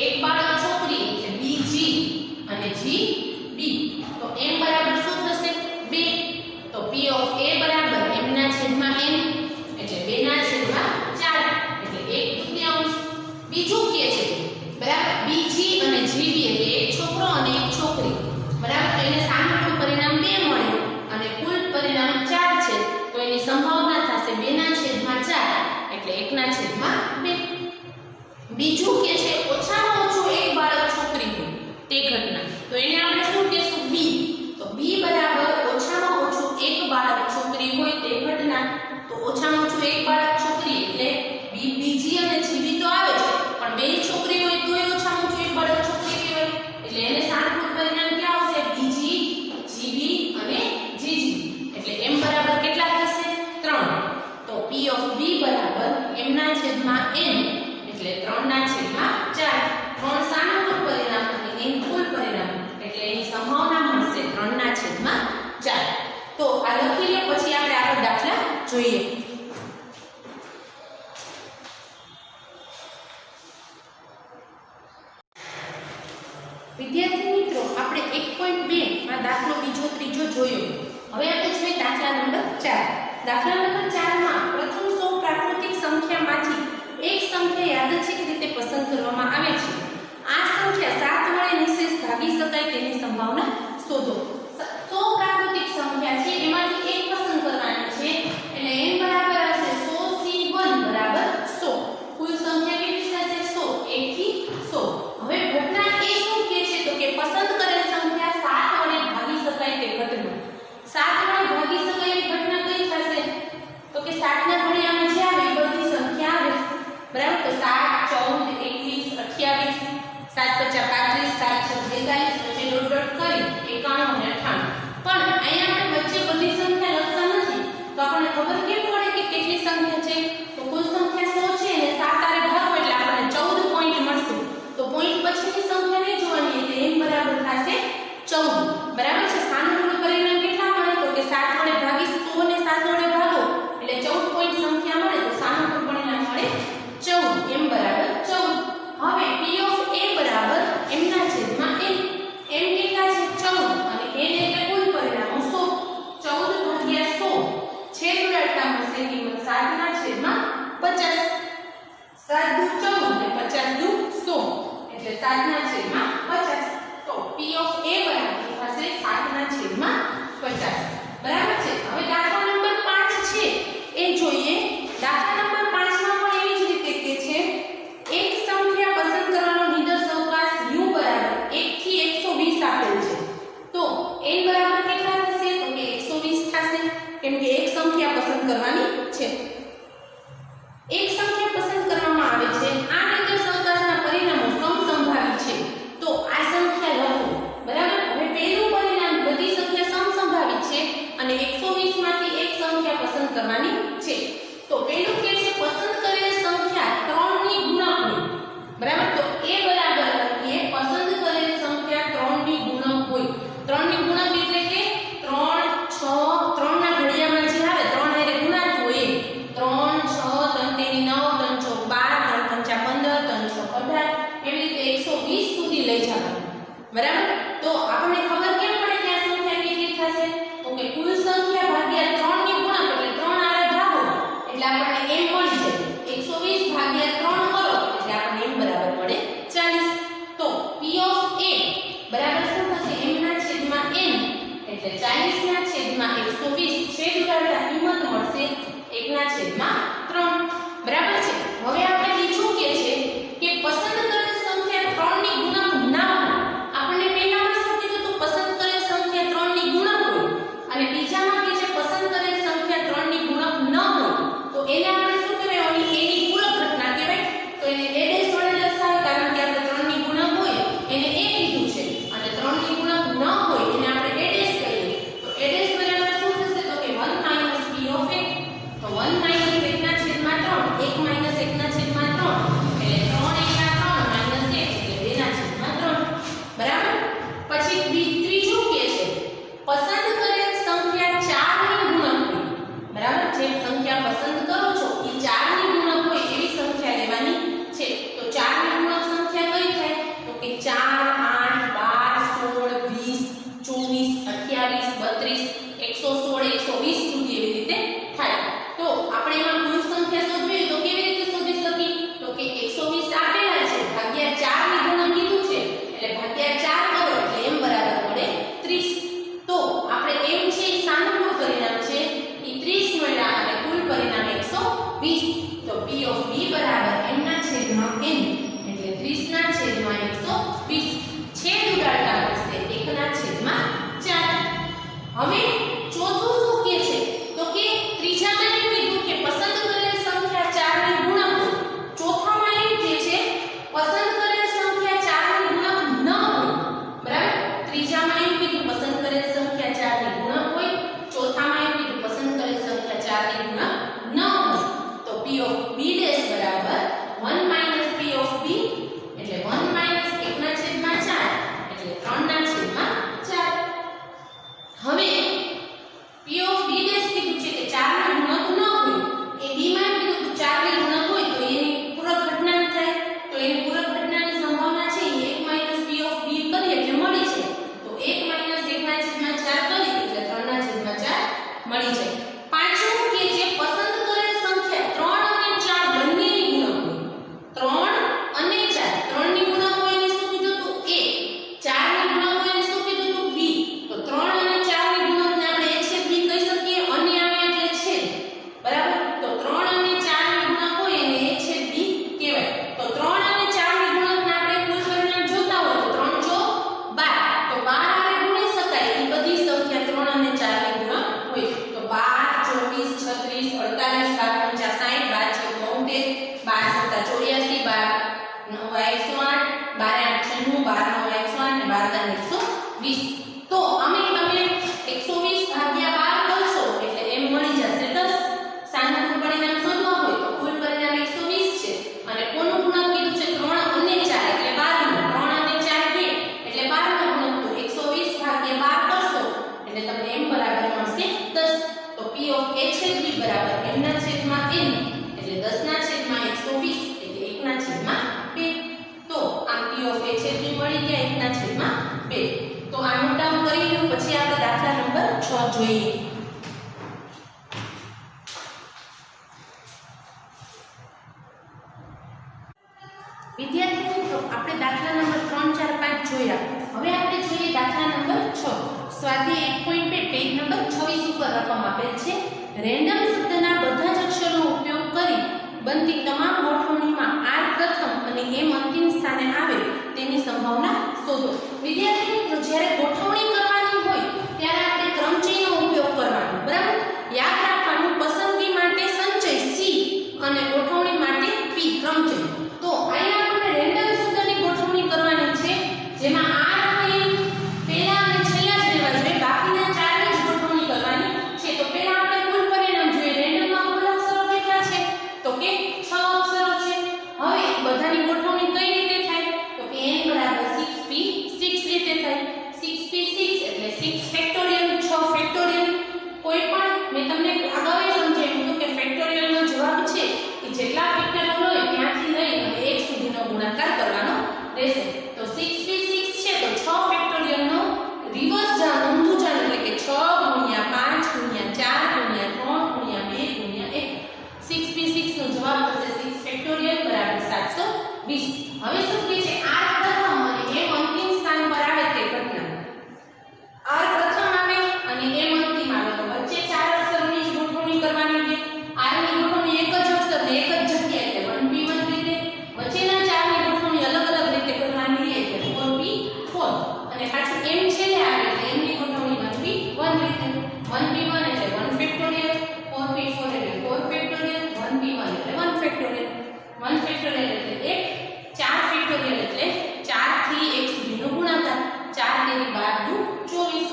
એક બાળક છોકરી એટલે BG અને GB તો m બરાબર શું થશે 2 તો P of A બરાબર m ના છેદમાં n એટલે 2 ના છેદમાં 4 એટલે 1/2 બીજું કે છે બરાબર BG અને GB એટલે એક છોકરો અને એક છોકરી બરાબર તો એને સાનુકૂળ પરિણામ 2 મળે અને કુલ પરિણામ 4 છે તો એની સંભાવના થશે 2 ના છેદમાં 4 એટલે 1 ના છેદમાં 2 બીજું કે છે ઓછામાં ઓછું એક બાળક છોકરી હોય તે ઘટના તો એને આપણે શું કહીશું B તો B બરાબર ઓછામાં ઓછું એક બાળક છોકરી હોય તે ઘટના તો ઓછામાં ઓછું એક બાળક છોકરી એટલે BG અને GB તો આવે છે પણ બે છોકરી હોય તોય ઓછામાં ઓછું એક બાળક છોકરી કહેવાય એટલે એને સાનુકૂળ પરિણામ ક્યાં આવશે BG GB અને GG એટલે m બરાબર કેટલા થશે 3 તો P of B બરાબર m ના છેદમાં n એટલે 3 ના છેદમાં 4 3 સાનુકૂળ પરિણામ અને n કુલ પરિણામ એટલે એની સંભાવના મળશે 3 ના છેદમાં 4 તો આ લખી લો પછી આપણે આગળ દાખલા જોઈએ વિદ્યાર્થી મિત્રો આપણે 1.2 માં દાખલો બીજો ત્રીજો જોયો હવે આપણે જોઈએ દાખલા નંબર 4 દાખલા નંબર 4 માં પ્રથમ 100 પ્રાકૃતિક સંખ્યામાંથી એક સંખ્યા યાદચ્છિક રીતે પસંદ કરવામાં આવે છે આ સંખ્યા 7 વડે નિશેષ ભાગી શકાય તેની સંભાવના શોધો 100 પ્રાકૃતિક સંખ્યા છે એમાંથી એક પસંદ કરવાની છે એટલે n બરાબર હશે 100c1 બરાબર 100 કુલ સંખ્યા કેટલી થશે 100 1 થી 100 હવે ઘટના એ શું કહે છે તો કે પસંદ કરેલ સંખ્યા 7 વડે ભાગી શકાય તે ઘટના 7 વડે ભાગી શકાય એવી ઘટના કઈ થશે તો કે 7 ના ઘડિયામાં જે આવે એ બધી સંખ્યા આવે બરાબર તો 7 14 21 28 7 50 35 7 42 પછી ડોટ ડોટ કરી 91 અને 50 બરાબર છે। હવે દાખલા નંબર 5 છે એ જોઈએ। દાખલા નંબર 5 માં પણ એવી જ રીતે કે છે એક સંખ્યા પસંદ કરવાનો નિર્દેશ અવકાશ u બરાબર 1 થી 120 આપેલ છે। તો n બરાબર કેટલા થશે? તો કે 120 થશે, કેમ કે એક સંખ્યા પસંદ કરવાની છે। એક સંખ્યા પસંદ કરવામાં આવે છે, આ નિર્દેશ અવકાશના પરિણામો સમસંભાવી છે। તો આ સંખ્યા લખો બરાબર। હવે પહેલું પરિણામ બધી સંખ્યા સમસંભાવી છે અને 120 માંથી એક સંખ્યા પસંદ કરવાની છે। તો પહેલું કે છે પસંદ કરેલ સંખ્યા 3 ની ગુણક હોય બરાબર। તો a બરાબર લખીએ પસંદ કરેલ સંખ્યા 3 ની ગુણક હોય। 3 ની ગુણક એટલે કે 3 6 3 ના ઘડિયામાં જે આવે 3 હારે ગુણાત હોય 3 6 3 તેરી 9 3 ચોક 12 3 પંચા 15 3 છ 18 એવી રીતે 120 સુધી લઈ જવાનું બરાબર। તો આપણને ખબર કેમ પડે કે આ સંખ્યા કેટલી થશે? તો કે કુલ સંખ્યા ભાગ્યા 3 ની ગુણક એટલે 3 હારે ભાગો એટલે આપણને m મળી જાય। 120 ભાગ્યા 3 કરો એટલે આપણને m બરાબર મળે 40। તો p ઓફ a બરાબર શું થશે? m ના છેદમાં n એટલે 40 ના છેદમાં 120 છેદ ઉડાડતા કિંમત મળશે 1 ના છેદમાં 3 બરાબર છે। હવે આપણે બીજું કે છે કે પસંદ કરેલ સંખ્યા 3 ની ગુણક ના હોય। આપણને પહેલામાં શું કીધું? તો પસંદ કરેલ સંખ્યા 3 ની ગુણક હોય અને બીજામાં કે છે પસંદ કરેલ સંખ્યા 3 ની ગુણક ન હોય। તો એને આપણે શું કહેવાય? એની પૂરક ઘટના કહેવાય। તો એને a ડેશ વડે દર્શાવે, કારણ કે આપણે 3 ની ગુણક હોય એને a કીધું છે અને 3 ની ગુણક ન હોય એને આપણે a ડેશ કહીએ। તો a ડેશ બરાબર શું થશે? તો કે 1 p ઓફ a। તો 1 1 ના છેદમાં 3 1 1 ના છેદમાં 3 એટલે 3 1 ના 3 1 એટલે 2 ના છેદમાં 3 બરાબર। પછી ત્રીજું કે છે પસંદ કરેલ સંખ્યા 4 ની ગુણક હોય બરાબર। જે સંખ્યા પસંદ કરો છો એ 4 ની ગુણક હોય એવી સંખ્યા લેવાની છે। તો 4 ની ગુણક સંખ્યા કઈ થાય? તો કે 4 8 12 16 20 24 28 32 116 120 સુધી એવી રીતે થાય। તો આપણે એમાં કુલ સંખ્યા શોધવી તો કેવી રીતે શોધી શકીએ? તો કે 120 આપેલા છે ભાગ્યા 4 ની ગુણક કીધું છે એટલે ભાગ્યા 4 કરો એટલે m બરાબર મળે 30। તો આપણે m છે એ સાનુકૂળ પરિણામ છે એ 30 મળ્યા અને કુલ પરિણામ 120। તો p ઓફ b બરાબર m ના છેદમાં n એટલે 30 ના છેદમાં 120 છેદ ઉડાડતા મળશે 1 ના છેદમાં 4। હવે ચોથું શું કે છે? તો કે ત્રીજામાં એમ કીધું કે પસંદ કરેલ સંખ્યા 4 ની ગુણક હોય। ચોથામાં એમ કે છે પસંદ કરેલ સંખ્યા 4 ની ગુણક ન હોય બરાબર। ત્રીજામાં એમ કીધું પસંદ કરેલ સંખ્યા 4 ની ગુણક હોય, ચોથામાં એમ કીધું પસંદ કરેલ સંખ્યા 4 ની ગુણક ન હોય। તો p ઓફ b ડેશ બરાબર 1 p ઓફ b એટલે 1 1 ના છેદમાં 4 એટલે 3 ના છેદમાં 4। હવે p ઓફ b ડેશ કીધું છે કે 4 ની ગુણક ન હોય, એ b માં કીધું તો 4 ની ગુણક હોય તો એની પૂરક ઘટના થાય। તો એની પૂરક ઘટનાની સંભાવના છે 1 p ઓફ b કરીએ એટલે મળી છે। તો 1 1 ના છેદમાં 4 કરી એટલે 3 ના છેદમાં 4 મળી જાય। પાંચમું કે છે પસંદ કરેલ સંખ્યા 3 અને 4 બંનેની ગુણક હોય। 3 અને 4 3 ની ગુણક હોય એને શું કીધું? તો a। 4 ની ગુણક હોય એને શું કીધું? તો b। તો 3 અને 4 ની ગુણકને આપણે a છેદ b કહી શકીએ, અને આવે એટલે છેદ બરાબર। તો 3 અને 4 ની ગુણક હોય એને a છેદ b કહેવાય। તો 3 અને 4 ની ગુણકને આપણે કુલ પરિણામ જોતા હોય તો 3 ચોક 12 તો 12 હારે ગુણી શકાય એ બધી સંખ્યા 3 અને 4 ની ગુણક હોય। તો 12 24 36 48 12 54 5 7 84 12 8 96 12 9 120। તો અમે તમે 120 ભાગ્યા 12 કરશો એટલે m મળી જશે 10। સાનુકૂળ પરિણામ શોધવા હોય તો કુલ પરિણામ 120 છે અને કોનું ગુણક કીધું છે? 3 અને 4 એટલે 12 નું। 3 અને 4 બે એટલે 12 નો ગુણક। તો 120 ભાગ્યા 12 કરશો એટલે તમને m બરાબર મળશે 10। તો p ઓફ a છેદ b બરાબર m ના છેદમાં n એટલે 10 ના છેદમાં 120 એટલે 1 ના છેદમાં 2। તો આમ p ઓફ a છેદ b મળી ગયા 1 ના છેદમાં 2। તો આ નોટ ડાઉન કરી લો। પછી આપણે દાખલા નંબર 6 જોઈએ। વિદ્યાર્થી મિત્રો આપણે દાખલા નંબર 3 4 5 જોયા। હવે આપણે જોઈએ દાખલા નંબર 6 સ્વાધ્યાય 1.2 પેજ નંબર પર રકમ આપેલ છે. રેન્ડમ શબ્દના બધા જ અક્ષરનો ઉપયોગ કરી બનતી તમામ ગોઠવણીમાં r પ્રથમ અને m અંતિમ સ્થાને આવે તેની સંભાવના શોધો. વિદ્યાર્થી મિત્રો, જ્યારે ગોઠવણી કરવાની હોય ત્યારે આપણે ક્રમચયનો ઉપયોગ કરવાનો. બરાબર, યાદ રાખવાનું, પસંદગી માટે સંચય c અને ગોઠવણી માટે p ક્રમચય. તો અહીંયા આપણે રેન્ડમ શબ્દની ગોઠવણી કરવાની છે, જેમાં r અને m પહેલા અને છેલ્લા જ લેવા જોઈએ, બાકીના ચારની જ ગોઠવણી કરવાની છે. તો પહેલા આપણે કુલ પરિણામ જોઈએ. રેન્ડમમાં કુલ અક્ષરો કેટલા છે? તો કે 6 અક્ષરો છે. હવે બધાની ગોઠવણી કઈ રીતે થાય? તો કે n બરાબર 6p 6 રીતે થાય. 6p 6 એટલે 6 ફેક્ટોરિયલ, 6 ફેક્ટોરિયલ. કોઈ પણ મેં તમને અગાઉ સમજાવ્યું હતું કે ફેક્ટોરિયલનો જવાબ છે કે જેટલા ફેક્ટોરિયલ હોય ત્યાંથી લઈ અને 1 સુધીનો ગુણાકાર કરવાનો રહેશે. તો 6p 6 છે તો 6 ફેક્ટોરિયલનો રિવર્સ જાણ, ઊંધું જાણ એટલે કે 6 ગુણ્યા 5 ગુણ્યા 4 ગુણ્યા 3 ગુણ્યા 2 ગુણ્યા 1. 6p 6 નો જવાબ થશે 6 ફેક્ટોરિયલ બરાબર 720. હવે શું કહે છે? r પ્રથમ અને m અંતિમ સ્થાન પર આવે તે ઘટના. r પ્રથમ આવે અને m અંતિમ આવે તો વચ્ચે ચાર અક્ષરોની જ ગોઠવણી કરવાની છે. r ની ગોઠવણી એક જ અક્ષર ને એક જ જગ્યાએ એટલે 1p1 રીતે, વચ્ચેના ચારની ગોઠવણી અલગ અલગ રીતે કરવાની છે એટલે 4p4 અને પાછું m છેલ્લે આવે એટલે m ની ગોઠવણી 1p1 રીતે. 1p1 એટલે 1 ફેક્ટોરિયલ, 4p4 એટલે 4 ફેક્ટોરિયલ, 1p1 એટલે 1 ફેક્ટોરિયલ. 1 ફેક્ટોરિયલ એટલે 1, 4 ફેક્ટોરિયલ એટલે 4 થી 1 સુધીનો ગુણાકાર. 4 તેની 12 દુ 24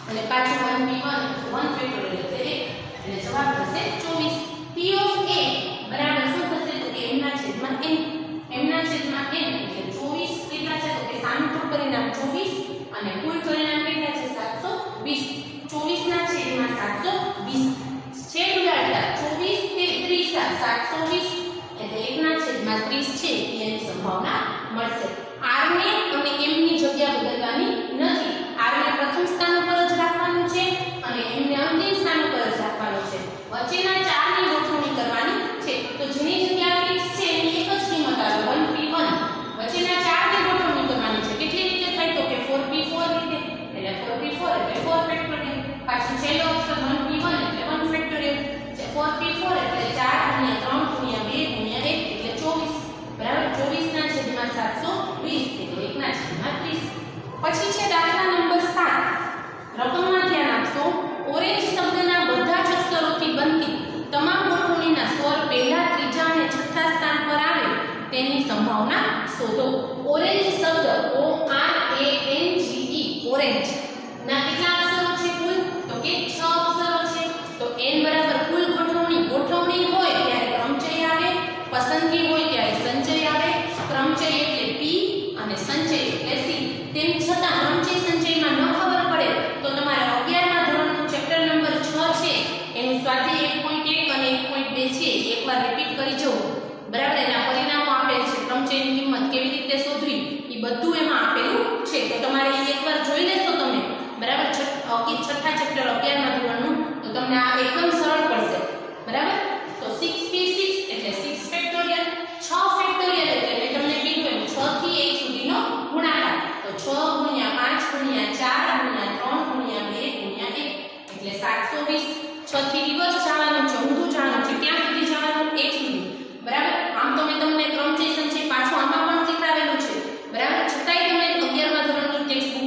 અને પાછું 1p1 1 ફેક્ટોરિયલ એટલે 1 એટલે જવાબ થશે 24. p ઓફ a બરાબર શું થશે? તો કે m ના છેદમાં n. m ના છેદમાં n એટલે 24 કેટલા છે? તો કે સામૂહિક પરિણામ 24 અને કુલ પરિણામ કેટલા છે? 720. 24 ના છેદમાં 720 છેદ ઉડાડતા 24 તે 30 720 એટલે 1 ના છેદમાં 30 છે એની સંભાવના મળશે. r ને અને m ની જગ્યા બદલવાની નથી. r ને પ્રથમ સ્થાન ઉપર જ રાખવાનું છે અને m ને અંતિમ સ્થાન ઉપર જ રાખવાનું છે. વચ્ચેના ચારની ગોઠવણી કરવાની છે. તો જેની જગ્યા ફિક્સ છે એની એક જ કિંમત આવે 1p1. વચ્ચેના ચારની ગોઠવણી કરવાની છે. કેટલી રીતે થાય? તો કે 4p4 રીતે એટલે 4p4 એટલે 4 ફેક્ટોરિયલ. પાછું છેલ્લો અક્ષર 1p1 એટલે 1 ફેક્ટોરિયલ. 4p4 એટલે 4 ગુણ્યા 3 ગુણ્યા 2 ગુણ્યા 1 એટલે 24 બરાબર. 24 ના છેદમાં 720 એટલે 1 ના છેદમાં 30. પછી છે દાખલા નંબર 7. રકમમાં ધ્યાન આપશો. ઓરેન્જ શબ્દના બધા જ અક્ષરોથી બનતી તમામ ગોઠવણીના સ્વર પહેલા, ત્રીજા અને છઠ્ઠા સ્થાન પર આવે તેની સંભાવના શોધો. ઓરેન્જ શબ્દ O R A N G E orange ના કેટલા અક્ષરો છે કુલ? તો કે 6 અક્ષરો છે. તો n બરાબર કુલ ગોઠવણી હોય ત્યારે ક્રમચય આવે, પસંદગી હોય ત્યારે સંચય આવે. ક્રમચય એટલે p અને સંચય એટલે c. તેમ છતાં ક્રમચય સંચયમાં ન ખબર પડે તો તમારે 11મા ધોરણનું ચેપ્ટર નંબર 6 છે એનું સ્વાધ્યાય 1.1 અને 1.2 છે એકવાર રિપીટ કરી જવું. બરાબર, એના પરિણામો આપેલ છે. ક્રમચયની કિંમત કેવી રીતે શોધવી એ બધું એમાં આપેલું છે. તો તમારે એ એકવાર જોઈ લેશો તમે. બરાબર, છઠ્ઠા ચેપ્ટર 11મા ધોરણનું. તો તમને આ એકદમ સરળ પડશે. બરાબર, તો 6p 6 એટલે 6 ફેક્ટોરિયલ. 6 ફેક્ટોરિયલ એટલે મેં તમને કીધું એમ 6 થી 1 સુધીનો ગુણાકાર. તો 6 ગુણ્યા 5 ગુણ્યા 4 ગુણ્યા 3 ગુણ્યા 2 ગુણ્યા 1 એટલે 720. 6 થી રિવર્સ જવાનું છે, ઊંધું જવાનું છે. ક્યાં સુધી જવાનું? 1 સુધી. બરાબર, આમ તો મેં તમને ક્રમચય સંચય પાછું આમાં પણ શીખવાડેલું છે. બરાબર, છતાંય તમે 11મા ધોરણની ટેક્સ્ટ બુક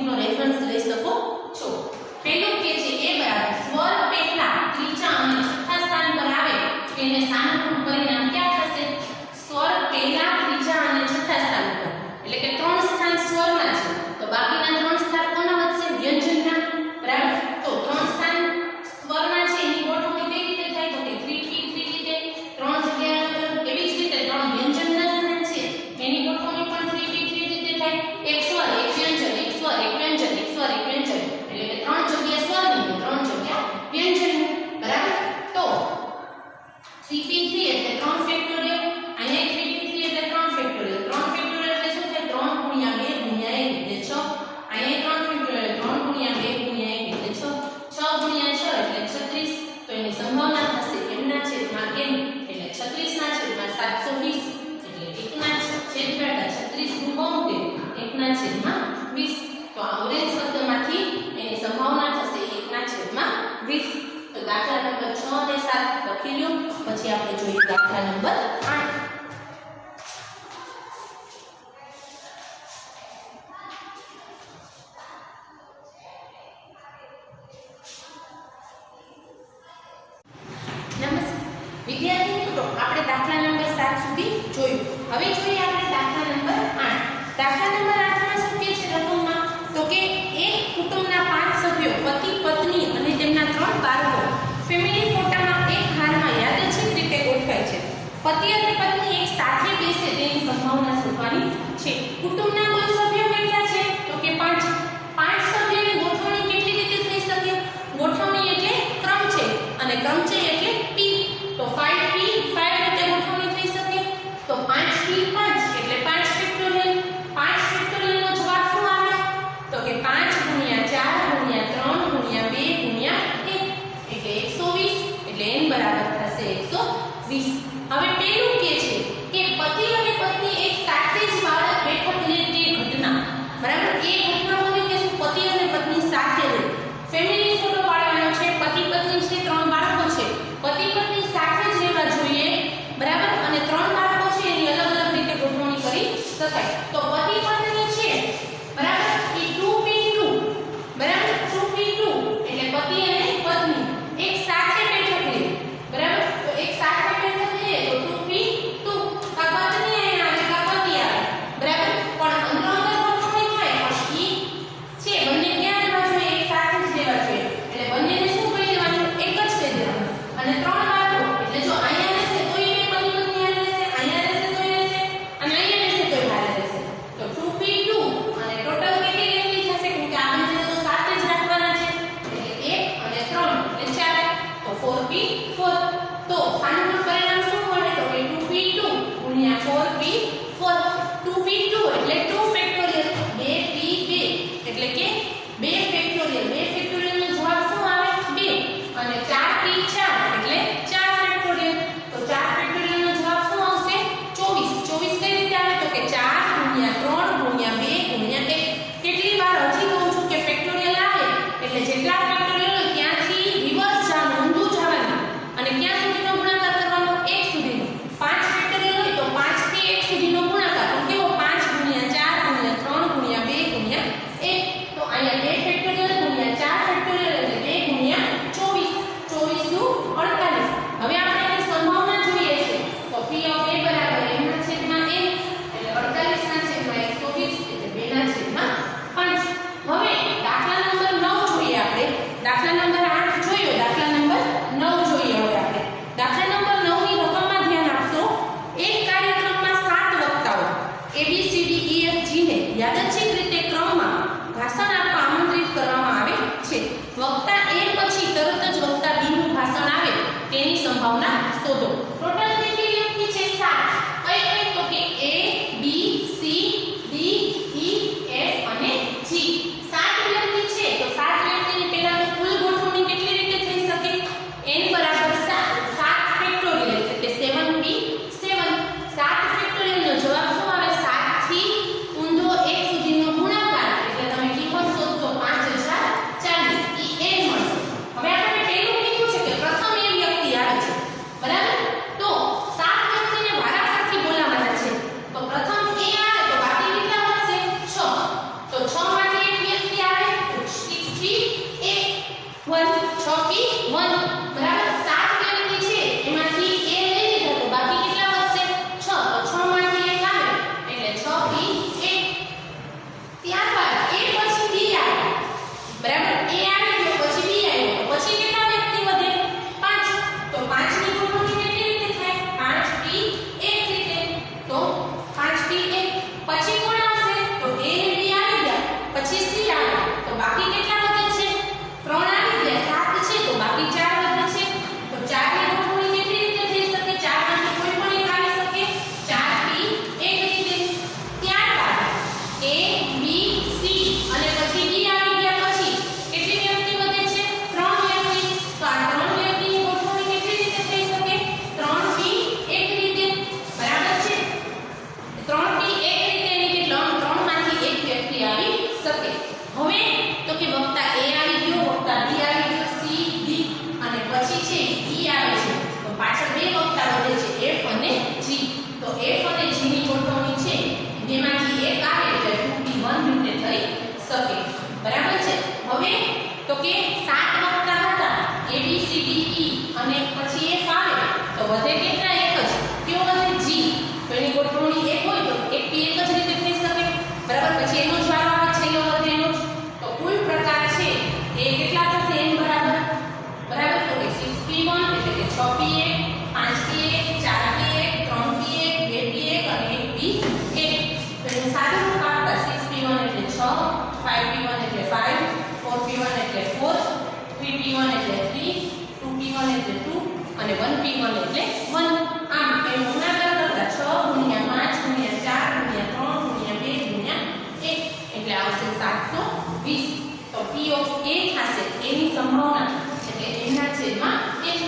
6 અને 7 લખી લ્યો. પછી આપણે જોઈએ દાખલા નંબર 8. વિદ્યાર્થી મિત્રો આપણે દાખલા નંબર 7 સુધી જોયું. હવે જોઈએ આપણે દાખલા નંબર 8. દાખલા નંબર 8 માં શું કહે છે રકમમાં? તો કે એક કુટુંબના 5 સભ્યો પતિ પત્ની અને તેમના 3 બાળકો ફેમિલી ફોટામાં એક હારમાં યાદચ્છિક રીતે ગોઠવાય છે. પતિ અને પત્ની એક સાથે બેસે તેની સંભાવના શોધવાની છે. કુટુંબના કુલ સભ્યો કેટલા છે? તો કે 5. 5 સભ્યોની ગોઠવણી કેટલી રીતે થઈ શકે? ગોઠવણી એટલે ક્રમ છે અને ક્રમ છે એટલે p. તો 5p 5 રીતે ગોઠવણી થઈ શકે. તો 5p 5 એટલે 5 ફેક્ટોરિયલ. 5 ફેક્ટોરિયલ નો જવાબ શું આવે? તો કે 5 × 4 × 3 × 2 × 1 એટલે 120. એટલે n બરાબર થશે 120. હવે પેલું કે છે કે પતિ અને પત્ની એક સાથે જ બાળક બેઠક લે તે ઘટના. બરાબર? એ ઘટના હોય કે પતિ અને પત્ની સાથે લે. ફેમિલી ફોટો પાડવાનો છે. પતિ પત્ની છે, 3 બાળકો છે. પતિ પત્ની સાથે જ રહેવા જોઈએ. બરાબર? અને 3 બાળકો છે એની અલગ અલગ રીતે ગોઠવણી કરી શકાય. તો પતિ પત્ની છે બરાબર એ 2p2 બરાબર 2p2 એટલે પતિ અને પત્ની એક સાથે બેઠક લે. બરાબર? તો એક સાથે બેઠક લે તો 2p2 કા પત્ની આવે કા પતિ આવે. બરાબર? પણ અંદરો અંદર ગોઠવણી થાય પણ ઈ છે બંને ક્યાં રહેવા જોઈએ? એક સાથે જ રહેવા જોઈએ. એટલે બંનેને શું કહી દેવાનું? એક જ કહી દેવાનું. અને 3 બાળકો એટલે જો અહીંયા રહેશે તો એ પતિ પત્ની હારે રહેશે, અહીંયા રહેશે તો એ રહેશે અને અહીંયા રહેશે તો એ હારે રહેશે. તો 2p2 અને ટોટલ કેટલી વ્યક્તિ થશે? કેમ કે આ બંને તો સાથે જ રાખવાના છે. એટલે 1 અને 3 એટલે 4. તો 4p4. તો આનું પરિણામ શું મળે? તો કે 2p2 × 4p4. 2p2 એટલે 2 ફેક્ટોરિયલ. 2p2 એટલે કે 2 ફેક્ટોરિયલ. 2 ફેક્ટોરિયલ નો જવાબ શું આવે? 2. અને 4p4 એટલે 4 ફેક્ટોરિયલ. તો 4 ફેક્ટોરિયલ નો જવાબ શું આવશે? 24. 24 કઈ રીતે આવે? તો કે 4 × 3 × 2 × 1. કેટલી વાર હજી કહું છું કે ફેક્ટોરિયલ આવે એટલે જેટલા ફેક્ટોરિયલ હોય ત્યાંથી રિવર્સ જવાનું, ઊંધું જવાનું અને ક્યાં સુધીનો ગુણાકાર કરવાનો? 1 સુધીનો. 5 ફેક્ટોરિયલ હોય તો 5 થી 1 સુધીનો ગુણાકાર. તો કેવો? 5 × 4 × 3 × 2 × 1. તો અહીંયા 2 ફેક્ટોરિયલ × 4 ફેક્ટોરિયલ એટલે 2 × 24. 24 નું 48. હવે આપણે એની સંભાવના જોઈએ છે. તો p ઓફ a બરાબર m ના છેદમાં n એટલે 48 ના છેદમાં 120 એટલે 2 ના છેદમાં 5. હવે દાખલા નંબર 9 જોઈએ આપણે. દાખલા નંબર 8 જોયો, દાખલા નંબર 9 જોઈએ હવે આપણે. દાખલા નંબર 9 ની રકમમાં ધ્યાન આપશો. એક કાર્યક્રમમાં 7 વક્તાઓ a b c d e f g ને યાદચ્છિક રીતે ક્રમમાં ભાષણ આપવા આમંત્રિત કરવામાં આવે છે. વક્તા a પછી તરત જ વક્તા b નું ભાષણ આવે તેની સંભાવના શોધો. ટોટલ કેટલી વ્યક્તિ છે? 7. કઈ કઈ? તો કે a b c d e f અને g. 7 વ્યક્તિ છે. તો 7 વ્યક્તિની પહેલા કુલ ગોઠવણી કેટલી રીતે થઈ શકે? n બરાબર 7 ફેક્ટોરિયલ એટલે કે 7p7. 7 ફેક્ટોરિયલ નો જવાબ શું આવે? 7 થી ઊંધો 1 સુધીનો ગુણાકાર એટલે તમે કિંમત શોધશો 5040 ઈ n મળશે. હવે આપણે પહેલું કીધું છે કે પ્રથમ એ વ્યક્તિ આવે છે. બરાબર? તો 7 વ્યક્તિને વારાફરતી બોલાવવાના છે. તો પ્રથમ એ આવે તો બાકી કેટલા વધશે? 6. તો 6 માંથી એક વ્યક્તિ આવે તો 6p1 6p1. બરાબર? 7 વ્યક્તિ છે એમાંથી a લઈ લીધા તો બાકી કેટલા વધશે? 6. તો 6 માંથી એક આવે એટલે 6p1. ત્યારબાદ a પછી b આવે. બરાબર? a આવે તો પછી b આવ્યો તો પછી કેટલા વ્યક્તિ વધે? 5. તો 5 ની ગોઠવણી કેટલી રીતે થાય? 5p1 રીતે. તો 5p1 પછી કોણ આવશે? તો a ને b આવી ગયા. પછી c આવે તો બાકી કેટલા વધે છે? 3 આવી ગયા. 7 છે તો બાકી 4 વધે છે. વધે કેટલા? એક જ. કયો વધે? જી. તો એની ગોઠવણી એક હોય તો એક પી એક જ રીતે થઈ શકે, બરાબર. પછી એનો જ વારો આવે, છેલ્લો વધે એનો જ. તો કુલ પ્રકાર છે એ કેટલા થશે? n બરાબર, બરાબર. તો કે 6p1 એટલે કે 6p1, 5p1, 4p1, 3p1, 2p1 અને 1p1. તો એનું સાદું રૂપ આપતા 6p1 એટલે 6, 5p1 એટલે 5, 4p1 એટલે 4, 3p1 એટલે 3, 2p1 એટલે 2 અને 1p1 એટલે 1. આમ એનો ગુણાકાર કરતા 6 × 5 × 4 × 3 × 2 × 1 એટલે આવશે 720. તો p ઓફ a થશે એની સંભાવના એટલે એના છેદમાં n.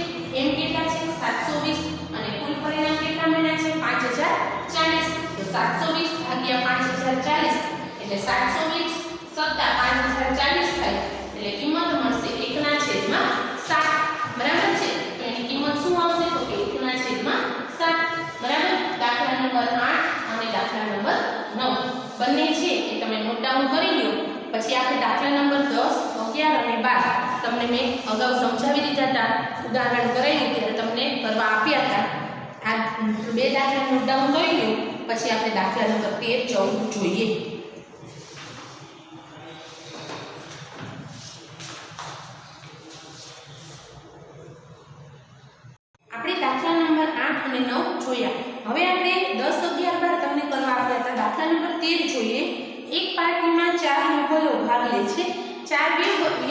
m કેટલા છે? 720 અને કુલ પરિણામ કેટલા મળ્યા છે? 5040. તો 720 ભાગ્યા 5040 એટલે 720 સત્તા 5040 થાય એટલે કિંમત મળશે 1/7. બરાબર છે. તો એની કિંમત શું આવશે? તો કે 1/7. બરાબર. દાખલા નંબર 8 અને દાખલા નંબર 9 બંને છે એ તમે નોટ ડાઉન કરી લો. પછી આપણે દાખલા નંબર 10, 11 અને 12 તમને મેં અગાઉ સમજાવી દીધા હતા, ઉદાહરણ કરાવ્યું ત્યારે તમને કરવા આપ્યા હતા. આ બે દાખલા નોટ ડાઉન કરી લો. પછી આપણે દાખલા નંબર 13, 14 જોઈએ. આપણે દાખલા નંબર 8 અને 9 જોયા. હવે આપણે 10, 11, 12 તમને કરવા આપ્યા હતા. દાખલા નંબર 13 જોઈએ. એક પાર્ટીમાં 4 યુગલો ભાગ લે છે. 4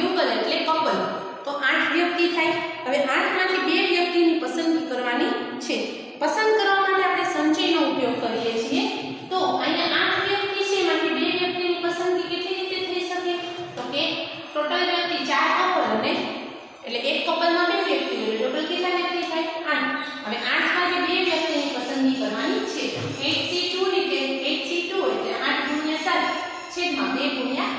યુગલ એટલે કપલ. તો 8 વ્યક્તિ થાય. હવે 8 માંથી 2 વ્યક્તિની પસંદગી કરવાની છે. પસંદ કરવા માટે આપણે સંચયનો ઉપયોગ કરીએ છીએ. તો અહીંયા 8 વ્યક્તિ છે, એમાંથી 2 વ્યક્તિની પસંદગી કેટલી રીતે થઈ શકે? તો કે ટોટલ વ્યક્તિ 4 કપલ અને એટલે એક કપલમાં 2 વ્યક્તિ હોય ટોટલ કેટલા વ્યક્તિ થાય? 8. હવે 8 માંથી 2 વ્યક્તિની પસંદગી કરવાની છે. 8c2 રીતે 8c2 એટલે 8 × 7 છેદમાં 2 × 1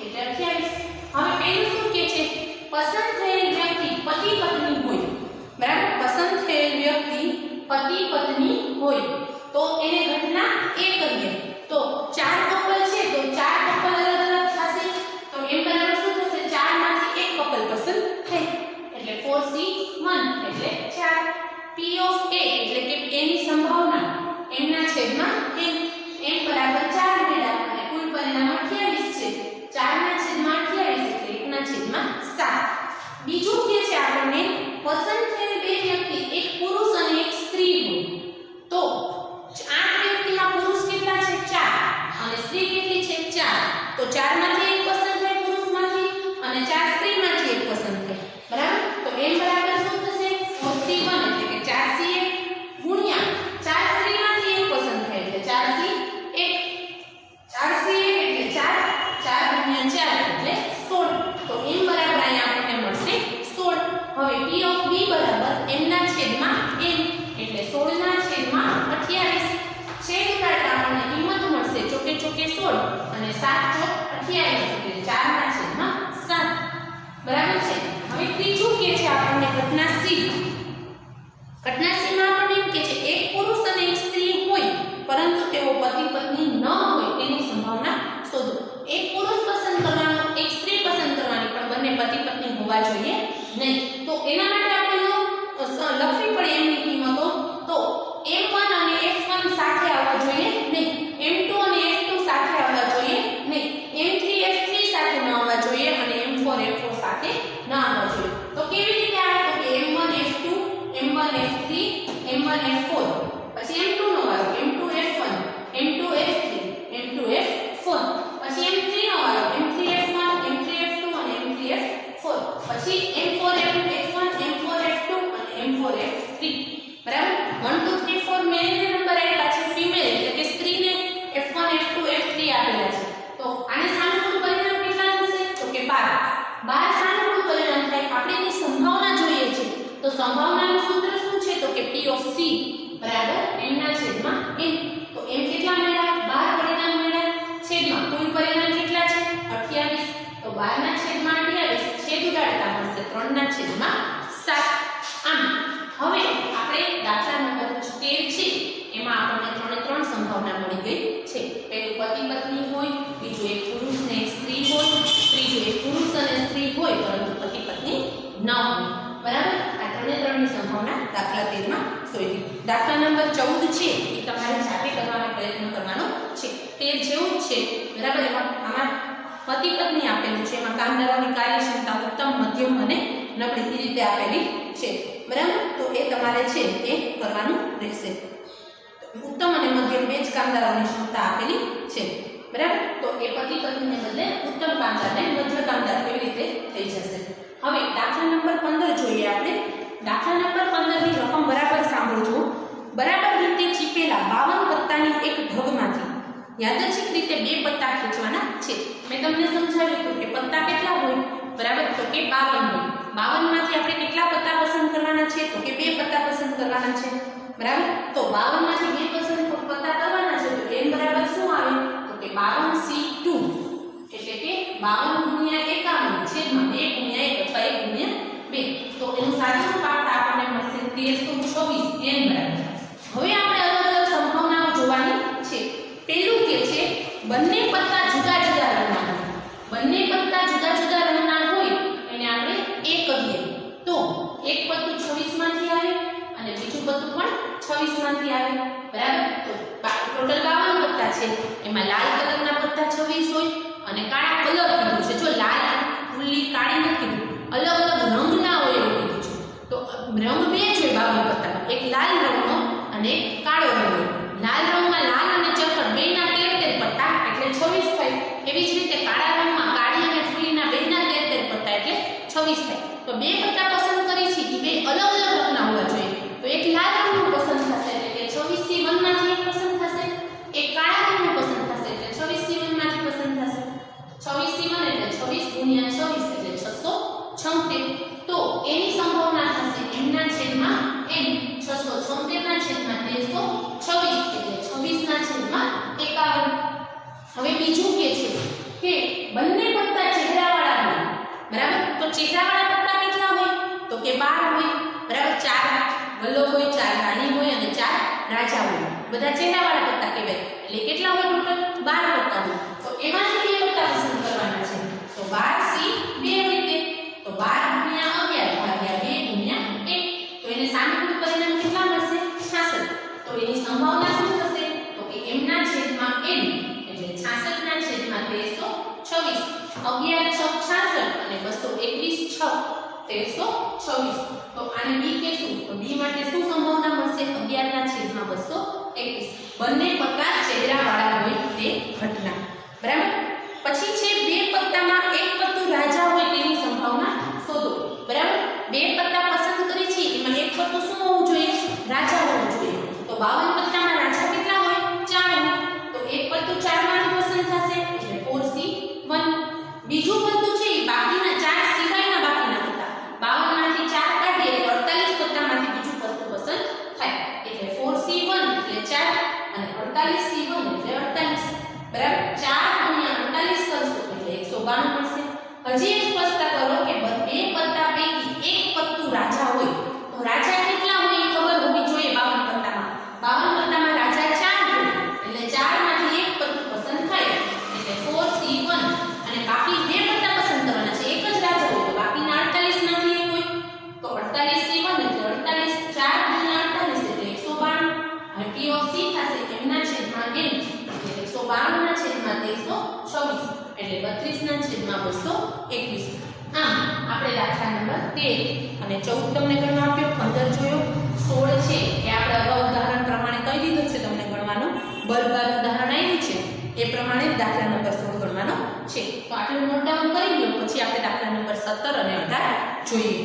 એટલે 28. હવે પેલું શું કહે છે? પસંદ થયેલ વ્યક્તિ પતિ પત્ની હોય. બરાબર. પસંદ થયેલ વ્યક્તિ પતિ પત્ની હોય તો એને ઘટના એ કરીએ. તો 4 કપલ છે તો 4 કપલ અલગ અલગ થશે. તો એમ બરાબર શું થશે? 4 માંથી એક કપલ પસંદ થાય એટલે 4c1 એટલે 4. p ઓફ a એટલે કે a ની સંભાવના m ના છેદમાં n. m બરાબર 4 મેળા અને કુલ પરિણામ 28 છે. 4 ના છેદમાં 28 એટલે 1/7. બીજું કે છે આપણને પસંદ થયેલ 2 વ્યક્તિ એક પુરુષ અને એક સ્ત્રી હોય. તો 8 વ્યક્તિમાં પુરુષ કેટલા છે? 4 અને સ્ત્રી કેટલી છે? 4. તો 4 માંથી એક પસંદ થાય પુરુષમાંથી અને 4 સ્ત્રીમાંથી એક પસંદ થાય. બરાબર. તો m બરાબર શું થશે? 4c1 એટલે કે 4c1 ગુણ્યા 4 સ્ત્રીમાંથી એક પસંદ થાય એટલે 4c1. 4c1 એટલે 4, 4 ગુણ્યા 4 એટલે 16. તો m બરાબર અહીંયા આપણને મળશે 16. હવે p ઓફ b બરાબર m ના છેદમાં n એટલે 16/28. છેદ કાઢતા આપણને કિંમત મળશે ચોકે ચોકે 16 અને 7 ચોક 28 એટલે 4/7. બરાબર છે. હવે ત્રીજું કે છે આપણને ઘટના c. ઘટના c માં આપણને એમ કે છે એક પુરુષ અને એક સ્ત્રી હોય પરંતુ તેઓ પતિ પત્ની ન હોય તેની સંભાવના શોધો. એક પુરુષ પસંદ કરવાનો, એક સ્ત્રી પસંદ કરવાની, પણ બંને પતિ પત્ની હોવા જોઈએ નહીં. તો એના માટે આપણે લખવી પડે એમની કિંમતો. તો m1 અને f1 સાથે આવવા જોઈએ નહીં. m2 અને f2 સાથે આવવા જોઈએ નહીં. m3 f3 સાથે ન આવવા જોઈએ અને m4 f4 સાથે ન આવવા જોઈએ. તો કેવી રીતે આવે? તો કે m1 f2, m1 f3, m1 f4. પછી m2 નો વારો m2 f1, m2 f3, m2 f4. પછી m3 નો વારો m3 f1, m3 f2 અને m3 f4. પછી m4 f1, m4 f2 અને m4 f3. બરાબર. 1 2 3 4 મેલ ને નંબર આપ્યા છે, ફિમેલ એટલે કે સ્ત્રીને f1 f2 f3 આપેલા છે. તો આને સાનુકૂળ પરિણામ કેટલા હશે? તો કે 12 સાનુકૂળ પરિણામ થાય. આપણે એની સંભાવના જોઈએ છે. તો સંભાવનાનું સૂત્ર શું છે? તો કે p ઓફ c બરાબર m ના છેદમાં n. તો m કેટલા મળ્યા? 12 પરિણામ મળ્યા. છેદમાં કુલ પરિણામ કેટલા છે? 28. તો 12/28 છેદ ઉડાડતા મળશે 3/7. આમ હવે આપણે દાખલા નંબર 13 છે એમાં આપણને 3 સંભાવના મળી ગઈ છે. પહેલું પતિ પત્ની હોય, બીજું એક પુરુષ ને એક સ્ત્રી હોય, ત્રીજું એક પુરુષ અને સ્ત્રી હોય પરંતુ પતિ પત્ની ન હોય. બરાબર. આ 3 ની સંભાવના દાખલા 13 માં દાખલા નંબર 14 છે એ તમારે જાતે કરવાનો પ્રયત્ન કરવાનો છે. 13 જેવું જ છે બરાબર. આમાં પતિ પત્ની આપેલું છે, એમાં કામદારોની કાર્યક્ષમતા ઉત્તમ, મધ્યમ અને નબળી એ રીતે આપેલી છે બરાબર. તો એ તમારે છે એ કરવાનું રહેશે. ઉત્તમ અને મધ્યમ બે જ કામદારોની ક્ષમતા આપેલી છે બરાબર. તો એ પતિ પત્નીને બદલે ઉત્તમ કામદાર ને મધ્ય કામદાર એવી રીતે થઈ જશે. હવે દાખલા નંબર 15 જોઈએ આપણે. દાખલા નંબર 15 ની રકમ બરાબર સાંભળજો. બરાબર રીતે ચીપેલા 52 પત્તાની એક ઢગમાંથી યાદચ્છિક રીતે બે પત્તા ખેંચવાના છે. મેં તમને સમજાવ્યું હતું કે પત્તા કેટલા હોય બરાબર, તો કે 52 હોય. 52 માંથી આપણે કેટલા પત્તા પસંદ કરવાના છે, તો કે બે પત્તા પસંદ કરવાના છે બરાબર. તો 52 માંથી બે પત્તા કરવાના છે, તો n બરાબર શું આવે, તો કે 52c2 એટલે કે 52 × 51 છેદમાં 2 × 1 અથવા 1 × 2. તો એનું સાચું પાઠ આપણને મળશે 1324 n બરાબર. હવે આપણે અલગ અલગ સંભાવનાઓ જોવાની છે. પેલું કે છે બંને પત્તા જુદા જુદા રંગના હોય. બંને પત્તા જુદા જુદા રંગના હોય એને આપણે A કહીએ. તો એક પત્તું 26 માંથી આવે અને બીજું પત્તું પણ 26 માંથી આવે બરાબર. તો ટોટલ 52 પત્તા છે, એમાં લાલ કલરના પત્તા 26 હોય અને કાળા કલર કીધું છે. જો લાલ ફૂલી કાળી નથી કીધું, અલગ અલગ રંગના હોય એવું કીધું છે. તો રંગ બે જ હોય 52 પત્તામાં, એક લાલ રંગનો અને એક કાળો રંગ હોય. લાલ રંગમાં લાલ અને ચક્કર બેના 13 પત્તા એટલે 26 થાય. એવી જ રીતે કાળા રંગમાં કાળી અને ફૂલીના બેના 13 પત્તા એટલે 26 થાય. તો બે પત્તા પસંદ કરી છે એ બે અલગ અલગ રંગના હોવા જોઈએ. તો એક લાલ રંગનું પસંદ થશે એટલે કે 26c1 માંથી એક પસંદ થશે, એક કાળા રંગનું પસંદ થશે એટલે 26c1 માંથી પસંદ થશે. 26c1 એટલે 26 × 26 એટલે 676. તો એની સંભાવના થશે m ના છેદમાં n, 676 ના છેદમાં 1326 એટલે 26 ના છેદમાં 51. હવે બીજું કે છે કે બંને પત્તા ચહેરાવાળા હોય બરાબર. તો ચહેરાવાળા પત્તા કેટલા હોય, તો કે 12 હોય બરાબર. 4 વલ્લભ હોય, 4 રાણી હોય અને 4 રાજા હોય. બધા ચહેરાવાળા પત્તા કહેવાય. એટલે કેટલા હોય ટોટલ 12 પત્તા હોય. તો એમાંથી બે પત્તા પસંદ કરવાના છે. તો 12c2 રીતે તો 12 × 11 ભાગ્યા 2 × 1. તો એને સાનુકૂળ પરિણામ કેટલા મળશે 66. તો એની સંભાવના શું થશે, તો કે m ના છેદમાં n એટલે 66 ના છેદમાં 1326. 11 6 66 અને 221 6 1326. તો આને b કહેશું. તો b માટે શું સંભાવના મળશે 11 ના છેદમાં 221. બંને પત્તા ચહેરાવાળા હોય તે ઘટના બરાબર. પછી છે બે પત્તામાં એક પત્તું રાજા હોય તેની સંભાવના શોધો બરાબર. બે પત્તા પસંદ કરી છે એમાં એક પત્તું શું હોવું જોઈએ, રાજા હોવું જોઈએ. તો 52 પત્તામાં રાજા કેટલા હોય 4 હોય. તો એક પત્તું 4 માંથી પસંદ થશે એટલે 4c1. બીજું પત્તું છે એ બાકીના 4 સિવાયના બાકીના પત્તા 52 માંથી 4 કાઢીએ એટલે 48 પત્તામાંથી બીજું પત્તું પસંદ થાય એટલે 4c1 એટલે 4 અને 48c1 એટલે 48 બરાબર. 4 × 48 કરશો એટલે 192 મળશે. હજી એક સ્પષ્ટતા કરો કે બે પત્તા પૈકી એક પત્તું રાજા હોય. તો રાજા કેટલા હોય એ ખબર હોવી જોઈએ 52 પત્તામાં. 52 પત્તામાં રાજા 4 હોય એટલે 4 માંથી એક પત્તું પસંદ થાય એટલે 4c1 અને બાકી બે પત્તા પસંદ કરવાના છે. એક જ રાજા હોય તો બાકીના 48 માંથી એક હોય તો 48c1 એટલે 48 4 × 48 એટલે 192. અને p ઓફ c થશે m ના છેદમાં n એટલે 192 ના છેદમાં 1326 એટલે 32 ના છેદમાં 221. આમ આપણે દાખલા નંબર 13 અને 14 તમને ગણવા આપ્યો, 15 જોયો, 16 છે એ આપણે અગાઉ ઉદાહરણ પ્રમાણે કહી દીધું છે તમને ગણવાનું. બરબાર ઉદાહરણ આવ્યું છે એ પ્રમાણે દાખલા નંબર 16 ગણવાનો છે. તો આટલું નોટ ડાઉન કરી લો. પછી આપણે દાખલા નંબર 17 અને 18 જોઈએ.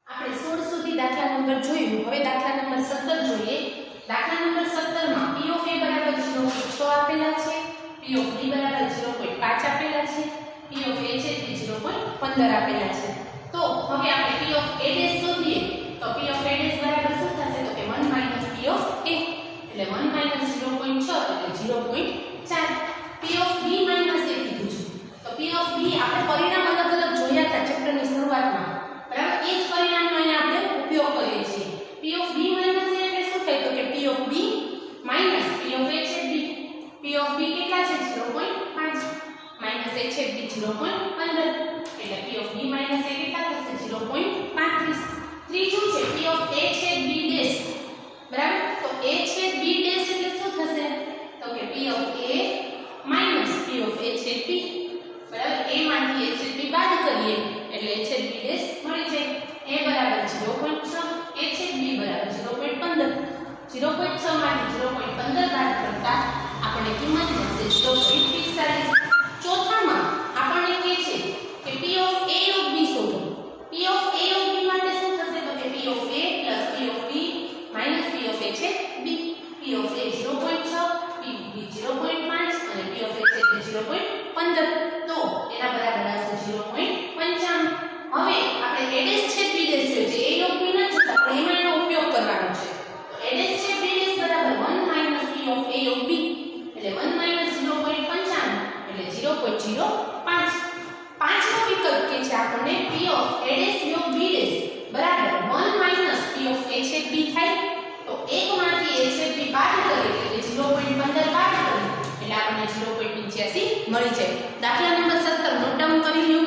આપણે 16 સુધી દાખલા નંબર જોયું. હવે દાખલા નંબર 17 જોઈએ. દાખલા નંબર 17 માં p of a બરાબર 0.6 આપેલા છે, p of b બરાબર 0.5 આપેલા છે, p of a છે તે 0.15 આપેલા છે. તો હવે આપણે p of a શોધીએ. તો p of a બરાબર શું થશે, તો કે 1 - p of a એટલે 1 - 0.6 એટલે 0.4. p of b - 1 કીધું છે. તો p of b આપણે પરિણામ અલગ અલગ જોયા હતા ચેપ્ટરની શરૂઆતમાં બરાબર. એ જ પરિણામનો અહીંયા આપણે ઉપયોગ કરીએ છીએ. p of b - a એટલે શું થાય, તો કે p of b - p of a છે b. p of b કેટલા છે 0.5 - a a છેદ b 0.15 એટલે p of b minus a કેટલા થશે 0.35 ત્રીજું છે p of a છેદ b ડેશ બરાબર તો a છેદ b ડેશ એટલે શું થશે તો કે p of a minus p of a છેદ b બરાબર a માંથી a છેદ b બાદ કરીએ એટલે a છેદ b ડેશ મળી જાય a બરાબર 0.6 a છેદ b બરાબર 0.15 0.6 માંથી 0.15 બાદ કરતા આપણને કિંમત મળશે 0.45 ચોથામાં આપણને કહે છે કે p of a of b શોધો p of a of b માટે શું થશે તો કે p of a plus p of b minus p of a છે b p of a 0.6 p of b 0.5 અને p of a છે 0.15 તો એના બરાબર આવશે 0.95 હવે આપણે a ડેશ છે b ડેશ જોઈએ છે a of b નથી જોતા પણ એમાં એનો ઉપયોગ કરવાનો છે તો a ડેશ છે b ડેશ બરાબર 1 minus p of a of b એટલે 1 minus 0.95 એટલે 0.05 પાંચમો વિકલ્પ કે છે આપણને p of a dash of b dash બરાબર 1 minus p of a છેદ b થાય તો 1 માંથી a છેદ b બાદ કરીએ એટલે 0.15 બાદ કરીએ એટલે આપણને 0.85 મળી જાય દાખલા નંબર 17 નોટ ડાઉન કરી લ્યો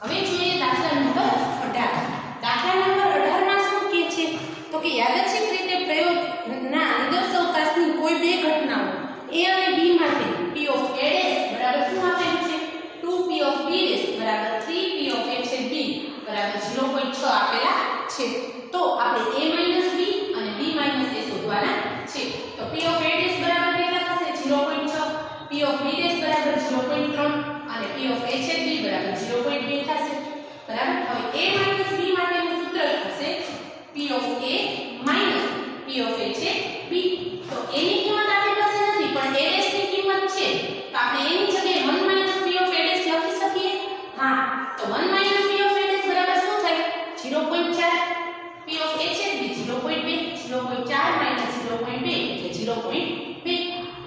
હવે જોઈએ દાખલા નંબર 18 દાખલા નંબર 18 માં શું કહે છે તો કે યાદચ્છિક રીતે પ્રયોગના અંદરસવકાશની કોઈ બે ઘટનાઓ a અને b માટે p of a dash બરાબર શું આપેલું છે 2p of b dash બરાબર 3p of a છેદ b બરાબર 0.6 આપેલા છે તો આપણે a minus b અને b minus a શોધવાના છે તો p of a dash બરાબર કેટલા થશે 0.6 p of b dash બરાબર 0.3 અને p of a છેદ b બરાબર 0.2 થશે બરાબર હવે a minus b માટેનું સૂત્ર થશે p of a minus p of a છેદ b તો a ની કિંમત આપણી પાસે નથી પણ a dash ની કિંમત છે તો આપણે a ની જગ્યાએ 1 minus p of a dash લખી શકીએ હા તો 1 minus p of a dash બરાબર શું થાય 0.4 p of a છેદ b 0.2 0.4 minus 0.2 એટલે 0.2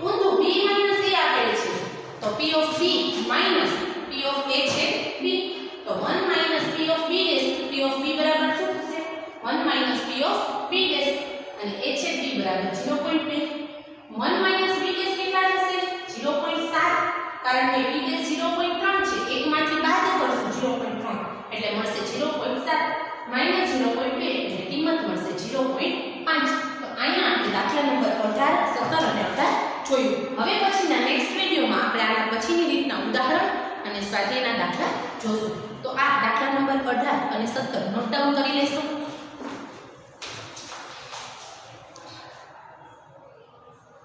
ઊંધું b minus a આપેલ છે તો p of b minus p of a છેદ b તો 1 minus p of b dash p of b બરાબર શું થશે 1 minus p of b dash અને a છેદ b બરાબર 0.2 1 minus b dash કેટલા થશે 0.7 કારણ કે b dash 0.3 છે એક માંથી બાદ કરશું 0.3 એટલે મળશે 0.7 minus 0.2 એટલે કિંમત મળશે 0.5 તો અહીંયા આપણે દાખલા નંબર 18 17 અને 18 જોયું હવે પછીના નેક્સ્ટ વિડિયોમાં આપણે આના પછીની રીતના ઉદાહરણ અને સ્વાધ્યાયના દાખલા જોશું તો આ દાખલા નંબર 18 અને 17 નોટ ડાઉન કરી લેશો